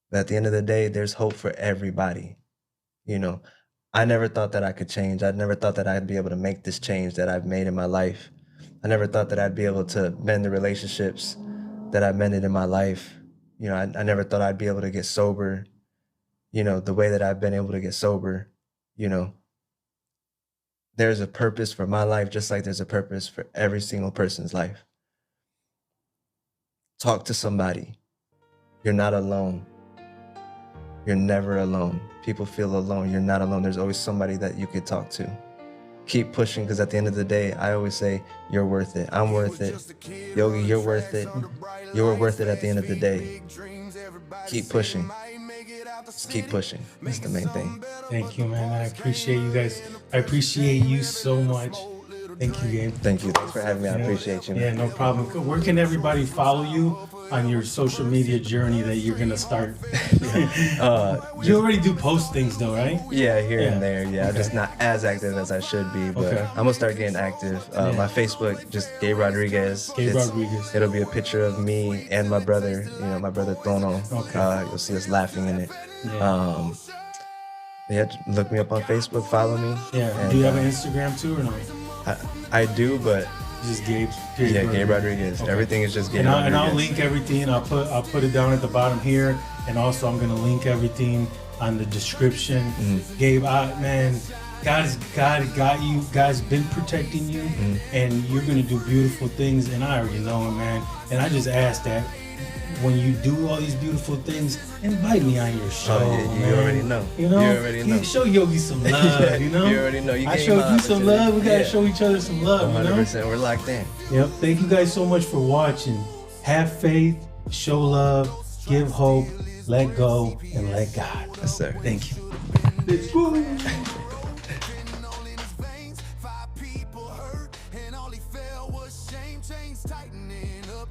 But at the end of the day, there's hope for everybody. I never thought that I could change. I never thought that I'd be able to make this change that I've made in my life. I never thought that I'd be able to mend the relationships that I've mended in my life. I never thought I'd be able to get sober, the way that I've been able to get sober. There's a purpose for my life, just like there's a purpose for every single person's life. Talk to somebody. You're not alone. You're never alone. People feel alone. You're not alone. There's always somebody that you could talk to. Keep pushing, because at the end of the day, I always say, you're worth it. I'm worth it. Yogi, you're worth it. You're worth it at the end of the day. Keep pushing. Just keep pushing. That's the main thing. Thank you, man. I appreciate you guys. I appreciate you so much. Thank you, Gabe. Thank you. Thanks for having me. I appreciate you. Yeah, no problem. Where can everybody follow you on your social media journey that you're gonna start? You already do post things though, right? Yeah, here and there. Yeah, I'm just not as active as I should be, but I'm gonna start getting active. My Facebook, just Gabe Rodriguez. Gabe Rodriguez. It'll be a picture of me and my brother. You know, my brother Tono. Okay. You'll see us laughing in it. Yeah. Look me up on Facebook. Follow me. Yeah. And, do you have an Instagram too or no? I do, but just Gabe. Gabe Rodriguez. Okay. Everything is just Gabe Rodriguez. And I'll link everything. I'll put it down at the bottom here, and also I'm gonna link everything on the description. Gabe, man, God got you. God's been protecting you, and you're gonna do beautiful things. And I already know it, man. And I just ask that when you do all these beautiful things, invite me on your show. You already know. You know, you already know. Show Yogi some love. You know, you already know. I showed you some love. We gotta show each other some love. 100%. You know? We're locked in. Yep. Thank you guys so much for watching. Have faith, show love, give hope, let go, and let God. Yes, sir. Thank you.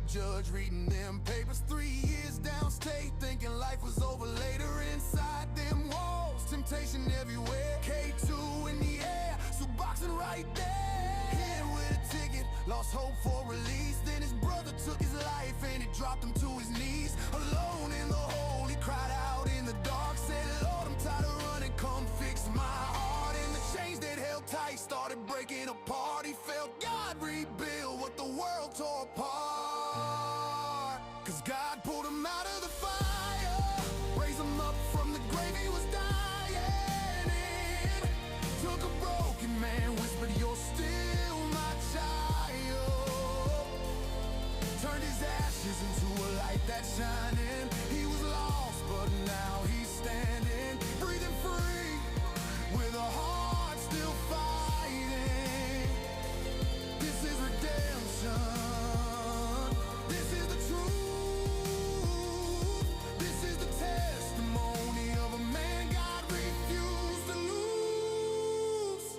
Judge reading them papers 3 years downstate, thinking life was over later inside them walls. Temptation everywhere, K2 in the air, Suboxone right there. Hit with a ticket, lost hope for release. Then his brother took his life and it dropped him to his knees. Alone in the hole, he cried out in the dark, said, Lord, I'm tired of running, come fix my heart. And the chains that held tight started breaking apart. He felt God rebuild what the world tore apart. Cause God pulled him out of the fire, raised him up from the grave he was dying in. Took a broken man, whispered, you're still my child. Turned his ashes into a light that's shining. He was lost, but now he's standing, breathing free, with a heart still fighting. This is redemption. This is the truth. This is the testimony of a man God refused to lose.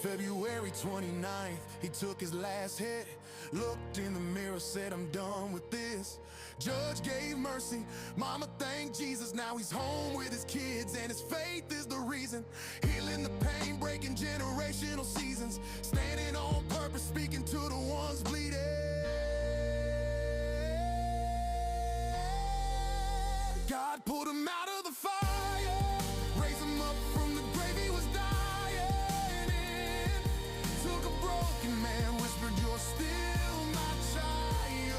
February 29th, he took his last hit, looked in the mirror, said, I'm done with this. Judge gave mercy, mama thanked Jesus. Now he's home with his kids, and his faith is the reason. Healing the pain, breaking generational seasons. Standing on purpose, speaking to the ones bleeding. God pulled him out of the fire, raised him up from the grave he was dying in. Took a broken man, whispered, you're still my child.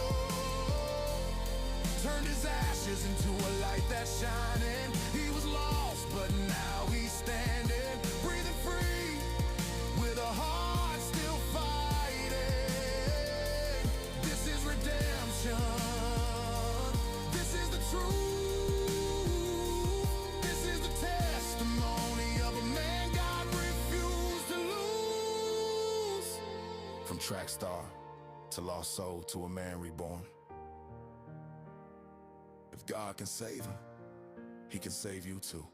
Turned his ashes into a light that's shining. He was lost, but now he's standing, breathing free, with a heart still fighting. This is redemption. This is the truth. This is the testimony of a man God refused to lose. From track star to lost soul to a man reborn. If God can save him, he can save you too.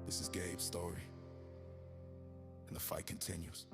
This is Gabe's story, and the fight continues.